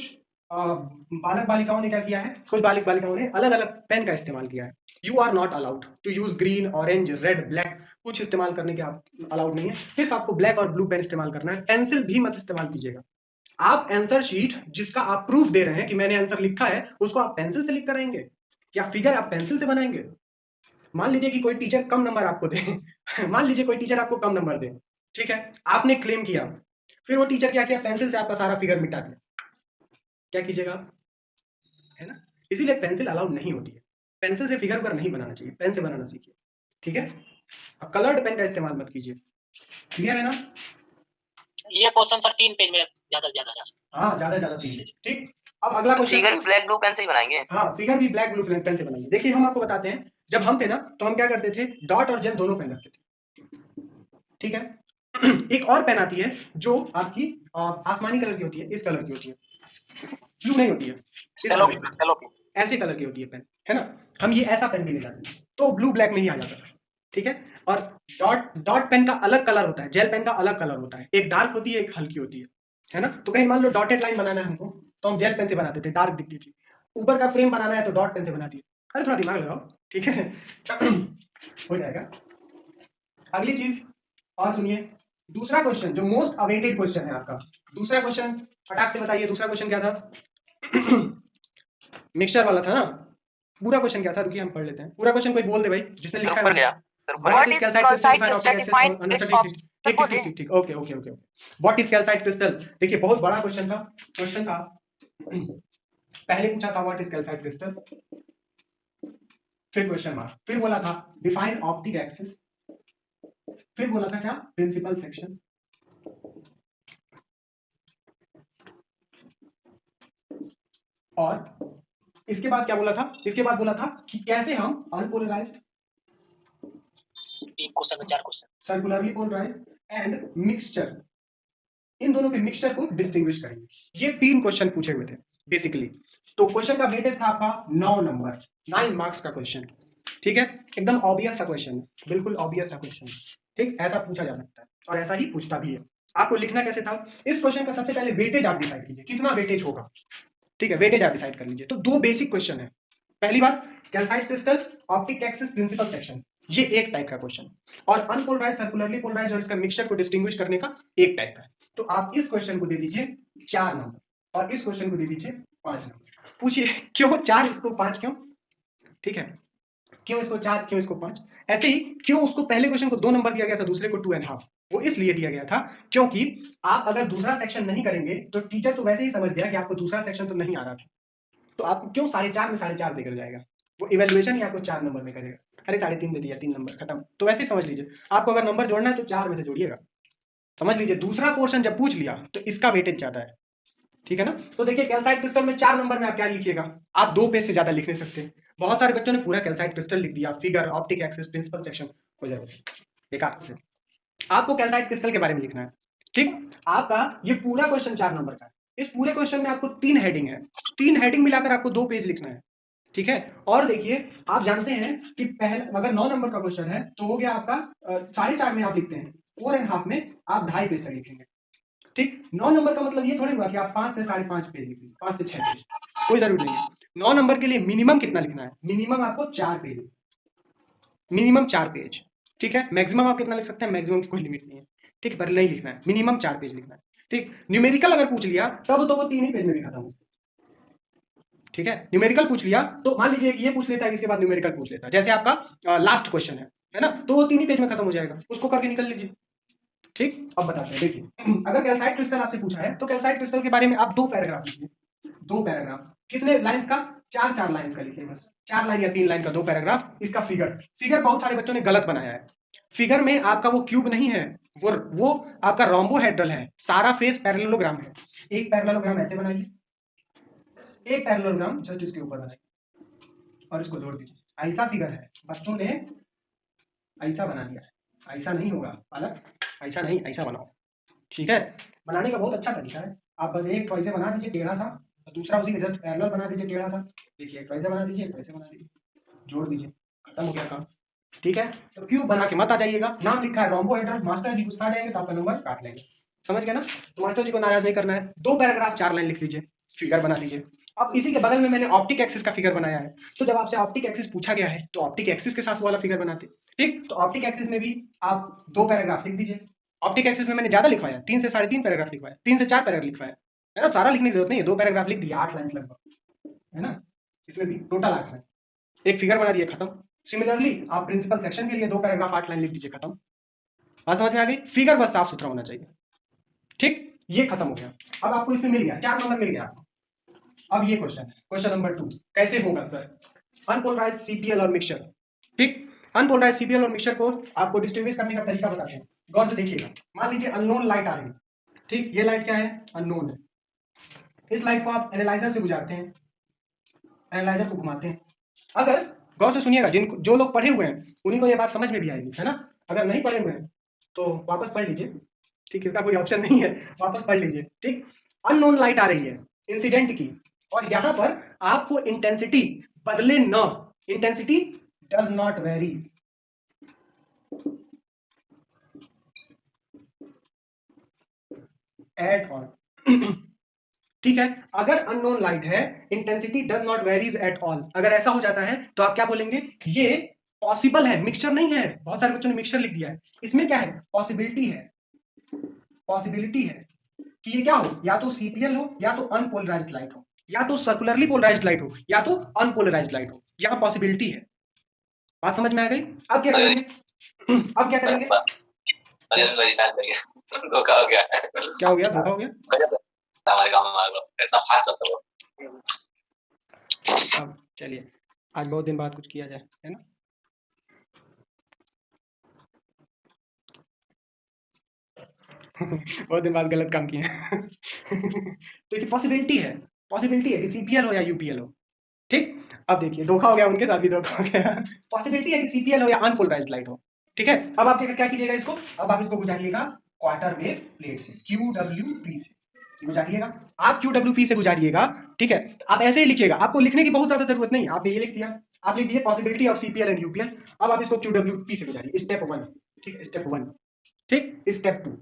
बालक बालिकाओं ने क्या किया है, कुछ बालक बालिकाओं ने अलग अलग पेन का इस्तेमाल किया है। You are not allowed to use green, orange, red, black, कुछ इस्तेमाल करने के आप अलाउड नहीं है, सिर्फ आपको ब्लैक और ब्लू पेन इस्तेमाल करना है। पेंसिल भी मत इस्तेमाल कीजिएगा। आप आंसर शीट जिसका आप प्रूफ दे रहे हैं कि मैंने आंसर लिखा है, उसको आप पेंसिल से लिख कर आएंगे, या फिगर आप पेंसिल से बनाएंगे। मान लीजिए कि कोई टीचर कम नंबर आपको दे मान लीजिए कोई टीचर आपको कम नंबर दे, ठीक है, आपने क्लेम किया, फिर वो टीचर क्या किया, पेंसिल से आपका सारा फिगर मिटा दिया, क्या कीजिएगा आप? है ना? इसीलिए पेंसिल अलाउड नहीं होती है, पेंसिल से फिगर वगैरह नहीं बनाना चाहिए, पेन से बनाना सीखिए, ठीक है। अब कलर्ड पेन का इस्तेमाल मत कीजिए, क्लियर है ना? ये क्वेश्चन सर 3 पेज में ज्यादा से ज्यादा हाँ, ज्यादा 3 पेज, ठीक। अब अगला क्वेश्चन, फिगर भी ब्लैक ब्लू पेन से ही बनाएंगे। हाँ, फिगर भी ब्लैक ब्लू पेन से बनाएंगे। देखिए, हम आपको बताते हैं, जब हम थे ना तो हम क्या करते थे, डॉट और जेल दोनों पेन रखते थे, ठीक है। एक और पेन आती है जो आपकी आसमानी कलर की होती है, इस कलर की होती है, ब्लू नहीं होती है, इस कलर की, ऐसे कलर की होती है पेन, है ना? हम ये ऐसा पेन भी ले जाते हैं, तो ब्लू ब्लैक में ही आ जाता है, ठीक है। और डॉट पेन का अलग कलर होता है, जेल पेन का अलग कलर होता है, एक डार्क होती है, एक हल्की होती है ना? तो कहीं मान लो डॉटेड लाइन बनाना है हमको, तो हम जेल पेन से बनाते थे, डार्क दिखती थी। ऊपर का फ्रेम बनाना है तो डॉट पेन से बनाती है। अरे थोड़ा दिमाग लगाओ, ठीक है। हो जाएगा। अगली चीज और सुनिए, दूसरा क्वेश्चन जो मोस्ट अवेटेड क्वेश्चन है आपका, दूसरा क्वेश्चन फटाक से बताइए, दूसरा क्वेश्चन क्या था? मिक्सचर वाला था ना? पूरा क्वेश्चन क्या था, रुकिए हम पढ़ लेते हैं पूरा क्वेश्चन, कोई बोल दे भाई जिसने लिखा है। What is calcite crystal defined its opposite? ठीक, okay okay okay. What is calcite crystal? देखिए, बहुत बड़ा क्वेश्चन था। पहले पूछा था व्हाट इज कैल्साइट क्रिस्टल, फिर क्वेश्चन मार्क, फिर बोला था डिफाइन ऑप्टिक एक्सिस, फिर बोला था क्या प्रिंसिपल सेक्शन, और इसके बाद क्या बोला था, इसके बाद बोला था कि कैसे हम अनपोलराइज्ड, 3 क्वेश्चन में 4 question, circularly polarized and mixture, इन दोनों के मिक्सचर को डिस्टिंग्विश करेंगे। ये 3 क्वेश्चन पूछे हुए थे बेसिकली। तो क्वेश्चन का वेटेज था आपका 9 नंबर, 9 मार्क्स का क्वेश्चन, ठीक है, एकदम ऑब्वियस सा क्वेश्चन, बिल्कुल ऑब्वियस सा क्वेश्चन, ठीक, ऐसा पूछा जा सकता है और ऐसा ही पूछता भी है। आपको लिखना कैसे था, इस क्वेश्चन का सबसे पहले वेटेज आप डिसाइड कीजिए, कितना वेटेज होगा, ठीक है, वेटेज आप डिसाइड कर लीजिए। तो 2 बेसिक क्वेश्चन है, पहली बात calcite crystal, optic axis, principal section, ये एक टाइप का क्वेश्चन, और अनपोलराइज्ड, सर्कुलरली पोलराइज्ड और इसका मिक्सचर को डिस्टिंग्विश करने का एक टाइप का है। तो आप इस क्वेश्चन को दे दीजिए 4 नंबर और इस क्वेश्चन को दे दीजिए 5 नंबर। पूछिए क्यों 4 इसको 5 क्यों, ठीक है, क्यों इसको 4 क्यों इसको 5, ऐसे ही क्यों उसको पहले क्वेश्चन को 2 नंबर दिया गया था, दूसरे को 2.5, वो इसलिए दिया गया था क्योंकि आप अगर दूसरा सेक्शन नहीं करेंगे तो टीचर तो वैसे ही समझ गया कि आपको दूसरा सेक्शन तो नहीं आ रहा था, तो आपको क्यों 4.5 में 4.5 देकर जाएगा, वो इवैल्यूएशन ही आपको 4 नंबर में करेगा, अरे 3.5 दे दिया 3 नंबर खत्म, तो वैसे ही समझ लीजिए, आपको अगर नंबर जोड़ना है तो 4 में से जोड़िएगा, समझ लीजिए दूसरा पोर्शन जब पूछ लिया तो इसका वेटेज ज्यादा है, ठीक है ना। तो देखिए कैल्साइट क्रिस्टल में 4 नंबर में आप क्या लिखिएगा, आप 2 पेज से ज्यादा लिख नहीं सकते, बहुत सारे बच्चों ने पूरा कैल्साइट क्रिस्टल लिख दिया, figure, optic axis, principal section, हो जाएगा बेकार से। आपको कैल्साइट क्रिस्टल के बारे में लिखना है, ठीक, आपका ये पूरा क्वेश्चन 4 नंबर का है, इस पूरे क्वेश्चन में आपको 3 हेडिंग है, 3 हेडिंग मिलाकर आपको 2 पेज लिखना है, ठीक है। और देखिए आप जानते हैं कि पहले अगर 9 नंबर का क्वेश्चन है तो हो गया आपका 4.5 में आप लिखते हैं, 4.5 में आप 2.5 पेज तक लिखेंगे, ठीक। 9 नंबर का मतलब ये थोड़ी हुआ कि आप 5 से 5.5 पेज लिखेंगे, 5 से 6 पेज, कोई जरूरी नहीं है। 9 नंबर के लिए मिनिमम कितना लिखना है, मिनिमम आपको 4 पेज, मिनिमम 4 पेज, ठीक है, मैक्सिमम आप कितना लिख सकते हैं, मैक्सिमम की कोई लिमिट नहीं है, ठीक, पर नहीं लिखना है, मिनिमम 4 पेज लिखना है, ठीक। न्यूमेरिकल अगर पूछ लिया तब तो वो 3 ही पेज में भी खत्म हो, ठीक है। न्यूमेरिकल पूछ लिया तो मान लीजिए ये पूछ लेता है, इसके बाद न्यूमेरिकल पूछ लेता है, जैसे आपका लास्ट क्वेश्चन है ना, तो वो 3 ही पेज में खत्म हो जाएगा, उसको करके निकल लीजिए, ठीक। अब बताते हैं, देखिए अगर कैल्साइट क्रिस्टल आपसे पूछा है तो कैल्साइट क्रिस्टल के बारे में आप 2 पैराग्राफ लिखिए, 2 पैराग्राफ, कितने लाइंस का, 4 लाइंस का लिखिए, बस 4 लाइन या 3 लाइन का 2 पैराग्राफ। इसका फिगर, फिगर बहुत सारे बच्चों ने गलत बनाया है, फिगर में आपका वो क्यूब नहीं है, वो आपका रोम्बोहेड्रल है, सारा फेस पैरेललोग्राम है, एक पैरेललोग्राम ऐसे बनाइए, एक पैरेललोग्राम जस्ट इसके ऊपर बनाइए और इसको जोड़ दीजिए, ऐसा फिगर है, बच्चों ने ऐसा बना दिया है, ऐसा नहीं होगा अलग, ऐसा नहीं, ऐसा बनाओ, ठीक है। बनाने का बहुत अच्छा तरीका है, आप बस एक वैसे बना दीजिए टेढ़ा सा, और दूसरा उसी के जस्ट पैरेलल बना दीजिए टेढ़ा सा, देखिए एक वैसे बना दीजिए, एक वैसे बना दीजिए, जोड़ दीजिए, खत्म हो गया काम, ठीक है। तो क्यूब बना के मत आ जाइएगा, नाम लिखा है रोम्बोहेड्रल, मास्टर जी गुस्सा आ जाएंगे तो आपका नंबर काट लेंगे, समझ गए ना। तो मास्टर जी को नाराज नहीं करना है, 2 पैराग्राफ 4 लाइन लिख लीजिए, फिगर बना लीजिए। अब इसी के बगल में मैंने ऑप्टिक एक्सिस का फिगर बनाया है, तो जब आपसे ऑप्टिक एक्सिस पूछा गया है तो ऑप्टिक एक्सिस के साथ वो वाला फिगर बनाते, ठीक। तो ऑप्टिक एक्सिस में भी आप 2 पैराग्राफ लिख दीजिए, ऑप्टिक एक्सिस में मैंने ज्यादा लिखवाया, 3 से 3.5 पैराग्राफ लिखवाया, 3 से 4 पैराग्राफ लिखवाया, है ना, सारा लिखने की जरूरत नहीं है, 2 पैराग्राफ लिख दिया, 8 लाइन लगभग, है ना, इसमें भी टोटल 8 लाइन, एक फिगर बना दिया, खत्म। सिमिलरली आप प्रिंसिपल सेक्शन के लिए 2 पैराग्राफ 8 लाइन लिख दीजिए, खत्म। बात समझ में आ गई, फिगर बस साफ सुथरा होना चाहिए, ठीक, ये खत्म हो गया। अब आपको इसमें मिल गया 4 नंबर मिल गया आपको। अब ये क्वेश्चन है, क्वेश्चन नंबर 2, कैसे होगा सर, अनपोलराइज्ड सीपीएल और मिक्सचर, ठीक। अनपोलराइज्ड सीपीएल और मिक्सचर को आपको डिस्टिंग्विश करने का तरीका बताते हैं, गौर से देखिएगा। मान लीजिए अननोन लाइट आ रही है, ठीक, ये लाइट क्या है, अननोन है, इस लाइट को आप एनालाइजर से गुजारते हैं, एनालाइजर को घुमाते हैं, अगर गौर से सुनिएगा, जिनको जो लोग पढ़े हुए हैं उन्हीं को ये बात समझ में भी आएगी, है ना, अगर नहीं पढ़े हुए हैं तो वापस पढ़ लीजिए, ठीक, इसका कोई ऑप्शन नहीं है, वापस पढ़ लीजिए, ठीक। अननोन लाइट आ रही है इंसिडेंट की, और यहां पर आपको इंटेंसिटी बदले न, intensity does not very, at all, ठीक है। अगर अननोन लाइट है, intensity does not varies at all, अगर ऐसा हो जाता है तो आप क्या बोलेंगे, ये पॉसिबल है, मिक्सचर नहीं है, बहुत सारे बच्चों ने मिक्सचर लिख दिया है, इसमें क्या है, पॉसिबिलिटी है, पॉसिबिलिटी है कि ये क्या हो, या तो सीपीएल हो, या तो अनपोलराइज्ड लाइट हो, या तो सर्कुलरली पोलराइज्ड लाइट हो, या तो अनपोलराइज्ड लाइट हो, यहां पॉसिबिलिटी है। बात समझ में आ गई। अब क्या करेंगे, अब क्या करेंगे, धोखा हो गया, क्या हो गया, धोखा हो गया, हमारे गांव में इतना फास्ट चलता है। अब चलिए आज बहुत दिन बाद कुछ किया जाए, है ना। बहुत दिन बाद गलत काम किए हैं। देखिए पॉसिबिलिटी है कि सीपीएल हो या यूपीएल हो, ठीक। अब देखिए धोखा हो गया, उनके साथ भी धोखा हो गया। पॉसिबिलिटी है कि सीपीएल हो या अनपोलराइज्ड लाइट हो, ठीक है। अब आप क्या कीजिएगा इसको, अब आप इसको गुजारिएगा क्वार्टर वेव प्लेट से, क्यूडब्ल्यूपी से गुजारिएगा। आप क्यूडब्ल्यूपी से गुजारिएगा, ठीक है। आप ऐसे ही लिखिएगा, आपको लिखने की बहुत ज्यादा जरूरत नहीं, आप ये लिख दिया, आप लिख दिए possibility of CPL and UPL. अब आप इसको क्यूडब्ल्यूपी से गुजारिए, स्टेप 1, ठीक है, स्टेप 1, ठीक। स्टेप 2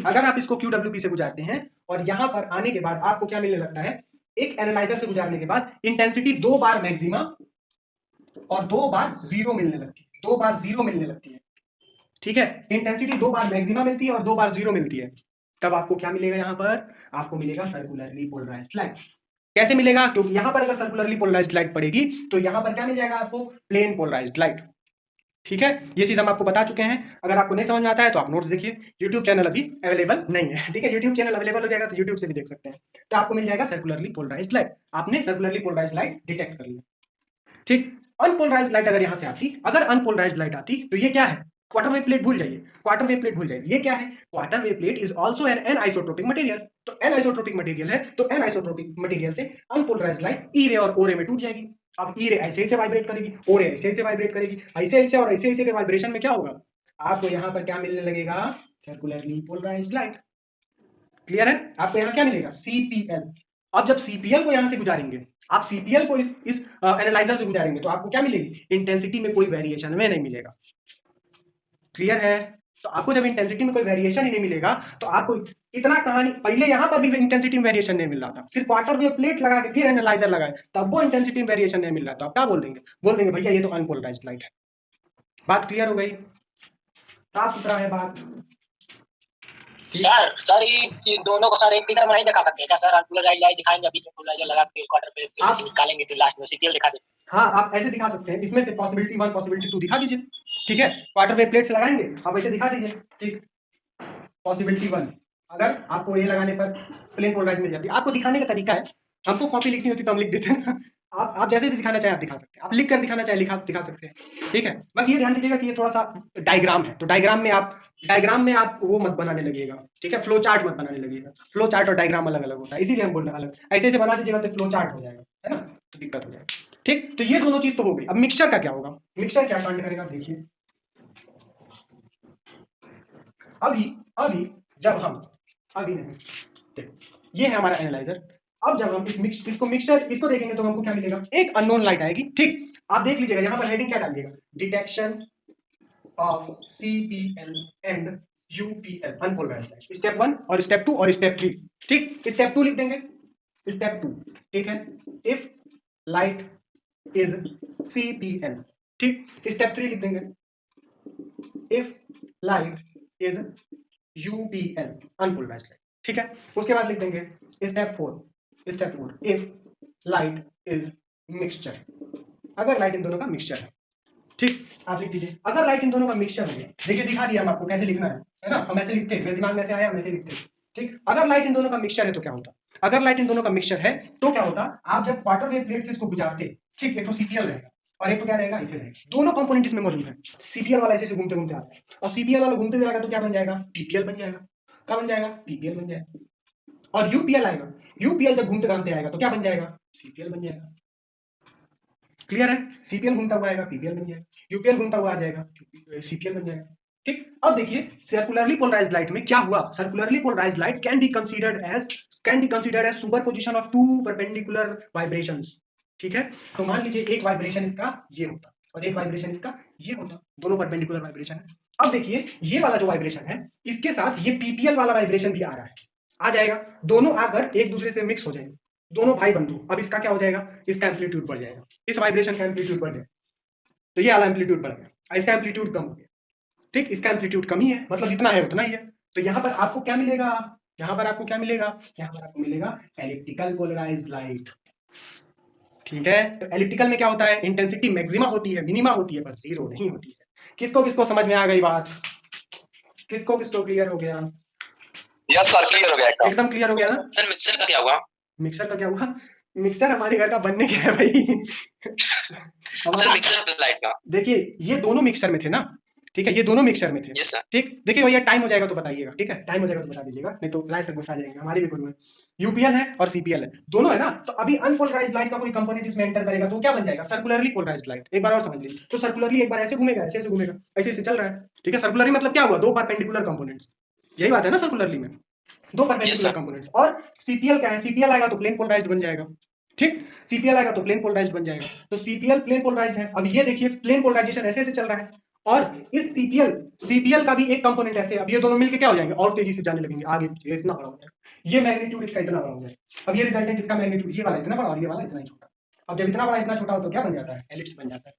अगर आप इसको क्यूडब्ल्यूपी से गुजारते हैं और यहां पर आने के बाद आपको क्या मिलने लगता है, एक एनालाइजर से गुजारने के बाद इंटेंसिटी 2 बार मैक्सिमा और 2 बार जीरो मिलने लगती है, 2 बार जीरो मिलने लगती है, ठीक है। इंटेंसिटी 2 बार मैक्सिमा मिलती है और 2 बार जीरो मिलती है। तब आपको क्या मिलेगा, यहां पर आपको मिलेगा सर्कुलरली पोलराइज्ड लाइट। कैसे मिलेगा, क्योंकि यहां पर अगर सर्कुलरली पोलराइज्ड लाइट पड़ेगी तो यहां पर क्या मिल जाएगा आपको, प्लेन पोलराइज्ड लाइट, ठीक है। ये चीज हम आपको बता चुके हैं। अगर आपको नहीं समझ में आता है तो आप नोट्स देखिए, यूट्यूब चैनल अभी अवेलेबल नहीं है, ठीक है। यूट्यूब चैनल अवेलेबल हो जाएगा तो यूट्यूब से भी देख सकते हैं। तो आपको मिल जाएगा सर्कुलरली पोलराइज्ड लाइट, आपने सर्कुलरली पोलराइज्ड लाइट डिटेक्ट कर लिया, ठीक। अनपोलराइज्ड लाइट अगर यहां से आती, अगर अनपोलराइज्ड लाइट आती तो ये क्या है, क्वार्टर वेव प्लेट भूल जाइए, क्वार्टर वेव प्लेट भूल जाइए। ये क्या है, quarter wave plate is also an anisotropic material. तो एनिसोट्रोपिक मटेरियल है, तो एनिसोट्रोपिक मटेरियल से अनपोलराइज्ड लाइट ई रे और ओ रे में टूट जाएगी। अब ई रे ऐसे ऐसे वाइब्रेट करेगी, ओ रे ऐसे ऐसे वाइब्रेट करेगी, ऐसे ऐसे और ऐसे ऐसे के वाइब्रेशन में क्या होगा, आपको यहाँ पर क्या मिलने लगेगा, सर्कुलरली पोलराइज्ड लाइट। क्लियर है, आपको यहाँ क्या मिलेगा, सीपीएल। अब जब सीपीएल को यहाँ से गुजारेंगे, आप सीपीएल को इस एनालाइजर से गुजारेंगे तो आपको क्या मिलेगी, इंटेंसिटी में कोई वेरिएशन में नहीं मिलेगा। क्लियर है, तो आपको जब इंटेंसिटी में कोई वेरिएशन ही नहीं मिलेगा तो आपको इतना कहानी, पहले यहां पर भी इंटेंसिटी में वेरिएशन नहीं मिल रहा था, फिर क्वार्टर वेव प्लेट लगा के फिर एनालाइजर लगाए तब वो इंटेंसिटी में वेरिएशन नहीं मिल रहा था। आप क्या बोल देंगे भैया ये तो अनपोलराइज्ड लाइट है। बात क्लियर हो गई, साफ सुथरा है बात। सर ये दोनों को सर एक फिगर में नहीं दिखा सकते क्या सर, अनपोलराइज्ड लाइट दिखाएंगे, बीच में पोलराइजर लगा के क्वार्टर पे निकालेंगे, फिर लास्ट में सीपीएल दिखा देंगे। हाँ आप ऐसे दिखा सकते हैं, इसमें से पॉसिबिलिटी 1 पॉसिबिलिटी 2 दिखा दीजिए, ठीक है। क्वार्टर वेव प्लेट से लगाएंगे, आप ऐसे दिखा दीजिए, ठीक। पॉसिबिलिटी 1 अगर आपको ये लगाने पर प्लेन पोलराइज मिल जाती है, आपको दिखाने का तरीका है, हमको कॉपी लिखनी होती तो हम लिख देते हैं। आप जैसे भी दिखाना चाहे आप दिखा सकते हैं, आप लिख कर दिखाना चाहे दिखा सकते हैं, ठीक है। बस ये ध्यान दीजिएगा कि ये थोड़ा सा डायग्राम है, तो डायग्राम में आप वो मत बनाने लगिएगा, ठीक है। फ्लो चार्ट मत बनाने लगिएगा, फ्लो चार्ट और डायग्राम अलग अलग होता है, इसीलिए हम बोल रहे हैं अलग, ऐसे ऐसे बना दीजिएगा तो फ्लो चार्ट हो जाएगा, है ना, तो दिक्कत हो जाएगा, ठीक। तो ये दोनों चीज तो हो गई। अब मिक्सचर का क्या होगा, मिक्सचर क्या कांड करेगा देखिए। अभी जब हम अभी नहीं, देखो ये है हमारा एनालाइजर। अब जब हम इसको देखेंगे तो हमको क्या मिलेगा, एक अननोन लाइट आएगी, ठीक। आप देख लीजिएगा यहाँ पर हेडिंग क्या डालिएगा, detection of CPL and UPL unpolarised light, step 1 और स्टेप 2 और स्टेप 3, ठीक। स्टेप 2 लिख देंगे, स्टेप 2, ठीक है, इफ लाइट इज सीपीएल, ठीक। स्टेप 3 लिख देंगे, if light is UPL unpolarised light, ठीक है। उसके बाद लिख देंगे step 4 if light is mixture, अगर लाइट इन दोनों का मिक्सचर है, ठीक। आप लिख दीजिए अगर लाइट इन दोनों का मिक्सचर है, देखिए दिखा दिया हम आपको कैसे लिखना है ना, हम ऐसे लिखते हैं, मेरे दिमाग में ऐसे आया हम ऐसे लिखते हैं, ठीक। अगर लाइट इन दोनों का मिक्सचर है तो क्या होता, अगर लाइट इन दोनों का मिक्सचर है तो क्या होता, आप जब क्वार्टर वेव प्लेट से इसको गुजारते, ठीक, एक तो सीपीएल रहेगा और एक तो क्या रहेगा, इसे रहेगा, दोनों कंपोनेंट इसमें मौजूद है। सीपीएल वाला ऐसे घूमते घूमते आता है और सीपीएल वाला घूमते जाएगा तो क्या बन जाएगा, पीपीएल बन जाएगा, क्या बन जाएगा, पीपीएल बन जाएगा। और यूपीएल आएगा, यूपीएल जब घूमते घूमते आएगा तो क्या बन जाएगा, सीपीएल बन जाएगा। क्लियर है, सीपीएल घूमता हुआ आएगा पीपीएल बन जाएगा, यूपीएल घूमता हुआ आ जाएगा सीपीएल बन जाएगा, ठीक। अब देखिए सर्कुलरली पोलराइज्ड लाइट में क्या हुआ, circularly polarised light can be considered as superposition of two perpendicular vibrations, ठीक है। तो मान लीजिए एक वाइब्रेशन इसका ये होता और एक वाइब्रेशन इसका ये होता, दोनों परपेंडिकुलर वाइब्रेशन है। अब देखिए ये वाला जो वाइब्रेशन है इसके साथ ये पीपीएल वाला वाइब्रेशन भी आ रहा है, आ जाएगा, दोनों आकर एक दूसरे से मिक्स हो जाएंगे, दोनों भाई बंधु। अब इसका क्या हो जाएगा, इसका एम्पलीट्यूड बढ़ जाएगा, इस वाइब्रेशन का एम्पलीट्यूड बढ़ जाएगा, तो ये वाला एम्पलीट्यूड बढ़ गया, इसका एम्पलीट्यूड कम हो गया, ठीक। इसका एम्पलीट्यूड कम ही है, मतलब जितना है उतना ही है। तो यहाँ पर आपको क्या मिलेगा, यहाँ पर आपको क्या मिलेगा, यहाँ पर आपको मिलेगा एलिप्टिकल पोलराइज्ड लाइट, ठीक है। तो एलिप्टिकल में क्या होता है, इंटेंसिटी मैक्सिमा होती है, मिनिमा होती है, पर जीरो नहीं होती है। किसको किसको समझ में आ गई बात, किसको किसको क्लियर हो गया, यस सर क्लियर हो गया, एकदम क्लियर हो गया ना। सर मिक्सर का क्या हुआ, मिक्सर का क्या हुआ, मिक्सर हमारे घर का बनने क्या है भाई? सर मिक्सर लाइट का। देखिए ये दोनों मिक्सर में थे ना, ठीक है, ये दोनों मिक्सर में थे। Yes sir. ठीक, देखिए भैया टाइम हो जाएगा तो बताइएगा, ठीक है, टाइम हो जाएगा तो बता दीजिएगा, नहीं तो लाइव तक गुस्सा आ जाएंगे, हमारी भी गुरु है। यूपीएल है और सीपीएल है, दोनों है ना, तो अभी अनपोलराइज्ड लाइट का कोई कंपोनेंट इसमें एंटर करेगा तो क्या बन जाएगा? Circularly polarised light. एक बार और समझ लीजिए, तो सर्कुलरली एक बार ऐसे घूमेगा, ऐसे घूमेगा, ऐसे ऐसे चल रहा है, ठीक है। सर्कुलरली मतलब क्या हुआ? दो परपेंडिकुलर कंपोनेंट्स, यही बात है ना सर्कुलरली में, दो परपेंडिकुलर कंपोनेंट्स। और सीपीएल क्या है? सीपीएल आएगा तो प्लेन पोलराइज्ड बन जाएगा, ठीक, सीपीएल आएगा तो प्लेन पोलराइज्ड बन जाएगा, तो सीपीएल प्लेन पोलराइज्ड है। अब ये देखिए प्लेन पोलराइजेशन ऐसे ऐसे चल रहा है, और इस सीपीएल का भी एक कंपोनेंट ऐसे, अब ये दोनों मिलकर क्या हो जाएंगे? और तेजी से जाने लगेंगे आगे, ये इतना बड़ा हो जाएगा, ये मैग्नीट्यूड इसका इतना बड़ा हो जाएगा। अब ये रिजल्टेंट इसका मैग्नीट्यूड ये वाला इतना बड़ा और ये वाला इतना छोटा। अब जब इतना बड़ा इतना छोटा हो तो क्या बन जाता है? एलिप्स बन जाता है।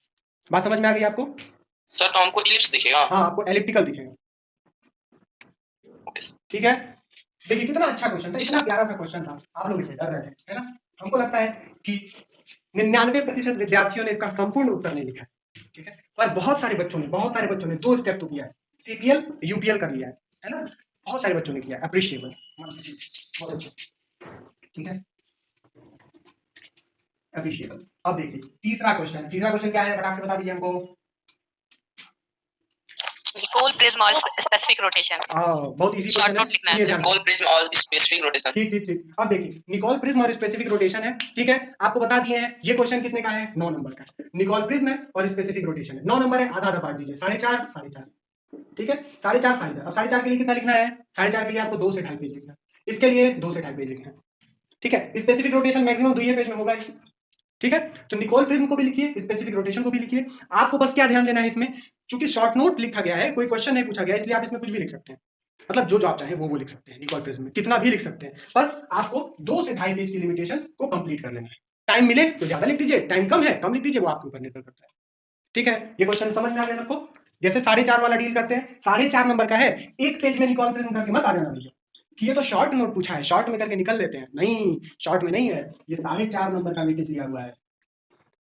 बात समझ में आ गई आपको? सर तो हमको इलिप्स दिखेगा। हाँ, आपको एलिप्टिकल दिखेगा, ठीक है। देखिए कितना अच्छा क्वेश्चन था, इतना प्यारा सा क्वेश्चन था, आप लोग इसे डर रहे थे, है ना। हमको लगता है कि 99% विद्यार्थियों ने इसका संपूर्ण उत्तर नहीं लिखा है, ठीक है, पर बहुत सारे बच्चों ने 2 स्टेप तो किया है, सीपीएल यूपीएल कर लिया है ना, बहुत सारे बच्चों ने किया, अप्रिशिएबल, बहुत अच्छा, ठीक है, अप्रिशिएबल। अब देखिए तीसरा क्वेश्चन क्या है, फटाक से बता दीजिए हमको। Nicole prism और specific rotation. बहुत इजी Short note लिखना है. निकोल प्रिज्म और स्पेसिफिक रोटेशन। ठीक। अब देखिए निकोल प्रिज्म और स्पेसिफिक रोटेशन है, ठीक है, आपको बता दिए हैं। ये क्वेश्चन कितने का है? 9 नंबर का। निकोल प्रिज्म है और स्पेसिफिक रोटेशन है, 9 नंबर है, आधा आधा बांट दीजिए, 4.5 ठीक है, 4.5 अब 4.5 के लिए कितना लिखना है? 4.5 के लिए आपको 2 से 2.5 पेज लिखना है, इसके लिए 2 से 2.5 पेज लिखना है, ठीक है। स्पेसिफिक रोटेशन मैक्सिमम 2 पेज में होगा ही, ठीक है। तो निकोल प्रिज्म को भी लिखिए, स्पेसिफिक रोटेशन को भी लिखिए। आपको बस क्या ध्यान देना है इसमें, चूंकि शॉर्ट नोट लिखा गया है, कोई क्वेश्चन नहीं पूछा गया, इसलिए आप इसमें कुछ भी लिख सकते हैं, मतलब जो आप चाहें वो लिख सकते हैं। निकोल प्रिज्म में कितना भी लिख सकते हैं, बस आपको 2 से 2.5 पेज की लिमिटेशन को कंप्लीट कर लेना है। टाइम मिले तो ज्यादा लिख दीजिए, टाइम कम है कम लिख दीजिए, वो आपके ऊपर निर्भर करता है, ठीक है। ये क्वेश्चन समझ में आ गया सबको? जैसे 4.5 वाला डील करते हैं, 4.5 नंबर का है, एक पेज में निकोल प्रिज्म करके मत आ जाना भैया कि ये तो शॉर्ट नोट पूछा है, शॉर्ट में करके निकल लेते हैं, नहीं, शॉर्ट में नहीं है, ये 4.5 नंबर का वेटेज लिया हुआ है।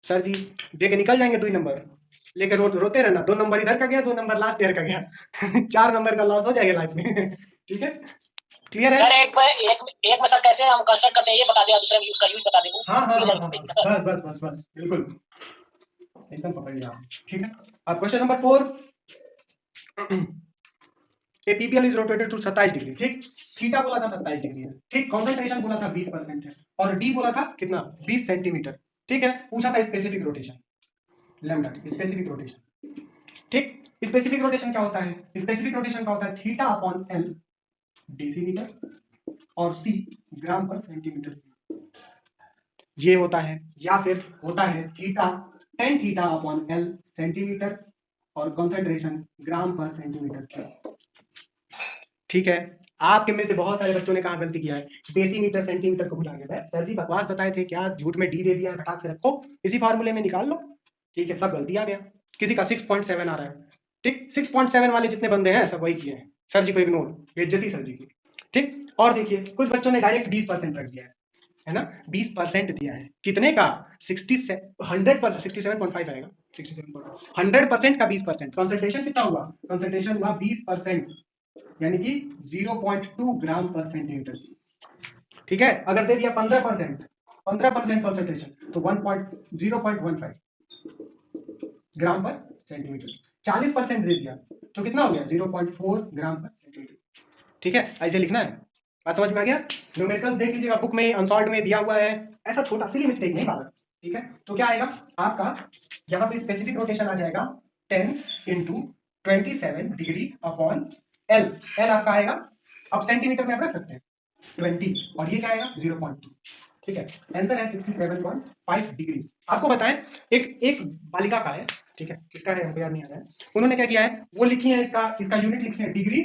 सर जी दे के निकल जाएंगे 2 नंबर लेके, रोते रहना, 2 नंबर इधर का गया, 2 नंबर लास्ट ईयर का गया 4 नंबर का लॉस हो जाएगा लाइफ में ठीक है, क्लियर है? सर एक में सर कैसे हम कंसल्ट करते हैं ये बता दिया, दूसरे में यूज कर यूज बता दे। हाँ, बस बिल्कुल एकदम पकड़ लिया, ठीक है। अब question number 4, A PPL is rotated to 27 degree, ठीक, थीटा बोला था 27 डिग्री है, ठीक, कंसंट्रेशन बोला था 20% है, और डी बोला था कितना? 20 सेंटीमीटर, ठीक है। पूछा था specific rotation, lambda specific rotation, ठीक। स्पेसिफिक रोटेशन क्या होता है? स्पेसिफिक रोटेशन का होता है थीटा अपॉन एल डेसीमीटर और सी ग्राम पर सेंटीमीटर, ये होता है, या फिर होता है theta tan theta upon L centimetre और कंसंट्रेशन ग्राम पर सेंटीमीटर क्यूब, ठीक है। आपके में से बहुत सारे बच्चों ने कहा गलती किया है, डेसीमीटर सेंटीमीटर को भुला गया है। सर जी बकवास बताए थे क्या, झूठ में डी दे दिया, हटा के रखो, इसी फार्मूले में निकाल लो, ठीक है। सब गलती आ गया, किसी का 6.7 आ रहा है, ठीक, 6.7 वाले जितने बंदे हैं सब वही किए हैं, सर जी को इग्नोर, बेइज्जती सर जी की, ठीक। और देखिए कुछ बच्चों ने डायरेक्ट 20% रख दिया है ना, 20% दिया है, कितने का? 100% 67.5 आएगा, 100% का 20%, कंसंट्रेशन कितना हुआ? कंसंट्रेशन हुआ 20%, यानी कि 0.2 ग्राम पर सेंटीमीटर, ठीक है। अगर दे दिया 15% कंसंट्रेशन तो 0.15 ग्राम पर सेंटीमीटर, 40% दे दिया तो कितना हो गया? 0.4 ग्राम पर सेंटीमीटर, ठीक है। ऐसे लिखना है, बात समझ में आ गया? न्यूमेरिकल्स देख लीजिएगा, बुक में अनसॉल्व्ड में दिया हुआ है, ऐसा छोटा सिली मिस्टेक नहीं बात, ठीक है। तो क्या आएगा आपका यहाँ पे? स्पेसिफिक रोटेशन आ जाएगा 10 × 27 डिग्री अपॉन एल, एल आपका आएगा, अब सेंटीमीटर में आप रख सकते हैं 20, और ये क्या आएगा? 0.2, ठीक है। आंसर है 67.5 डिग्री। आपको बताएं, एक बालिका का है, ठीक है, किसका है हमको याद नहीं आ रहा है, उन्होंने क्या किया है, वो लिखी है, इसका यूनिट लिखी है degree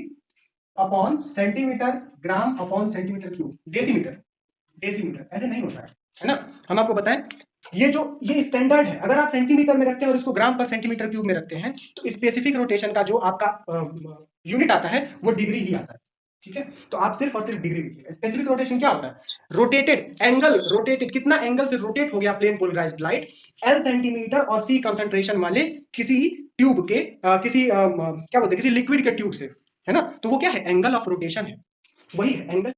upon centimetre gram upon centimetre cube, decimetre ऐसे नहीं होता है ना। हम आपको बताएं, ये स्टैंडर्ड है, अगर आप सेंटीमीटर में रखते हैं और इसको ग्राम पर सेंटीमीटर क्यूब में रखते हैं तो स्पेसिफिक रोटेशन का जो आपका यूनिट आता है वो डिग्री ही आता है, ठीक है। तो आप सिर्फ और सिर्फ डिग्री लिखिए। स्पेसिफिक रोटेशन क्या होता है? रोटेटेड कितना एंगल से रोटेट हो गया plane polarised light, L centimetre और सी कंसंट्रेशन वाले किसी ट्यूब के क्या बोलते हैं, किसी लिक्विड के ट्यूब से, है ना, तो वो क्या है? एंगल ऑफ रोटेशन है, वही है एंगल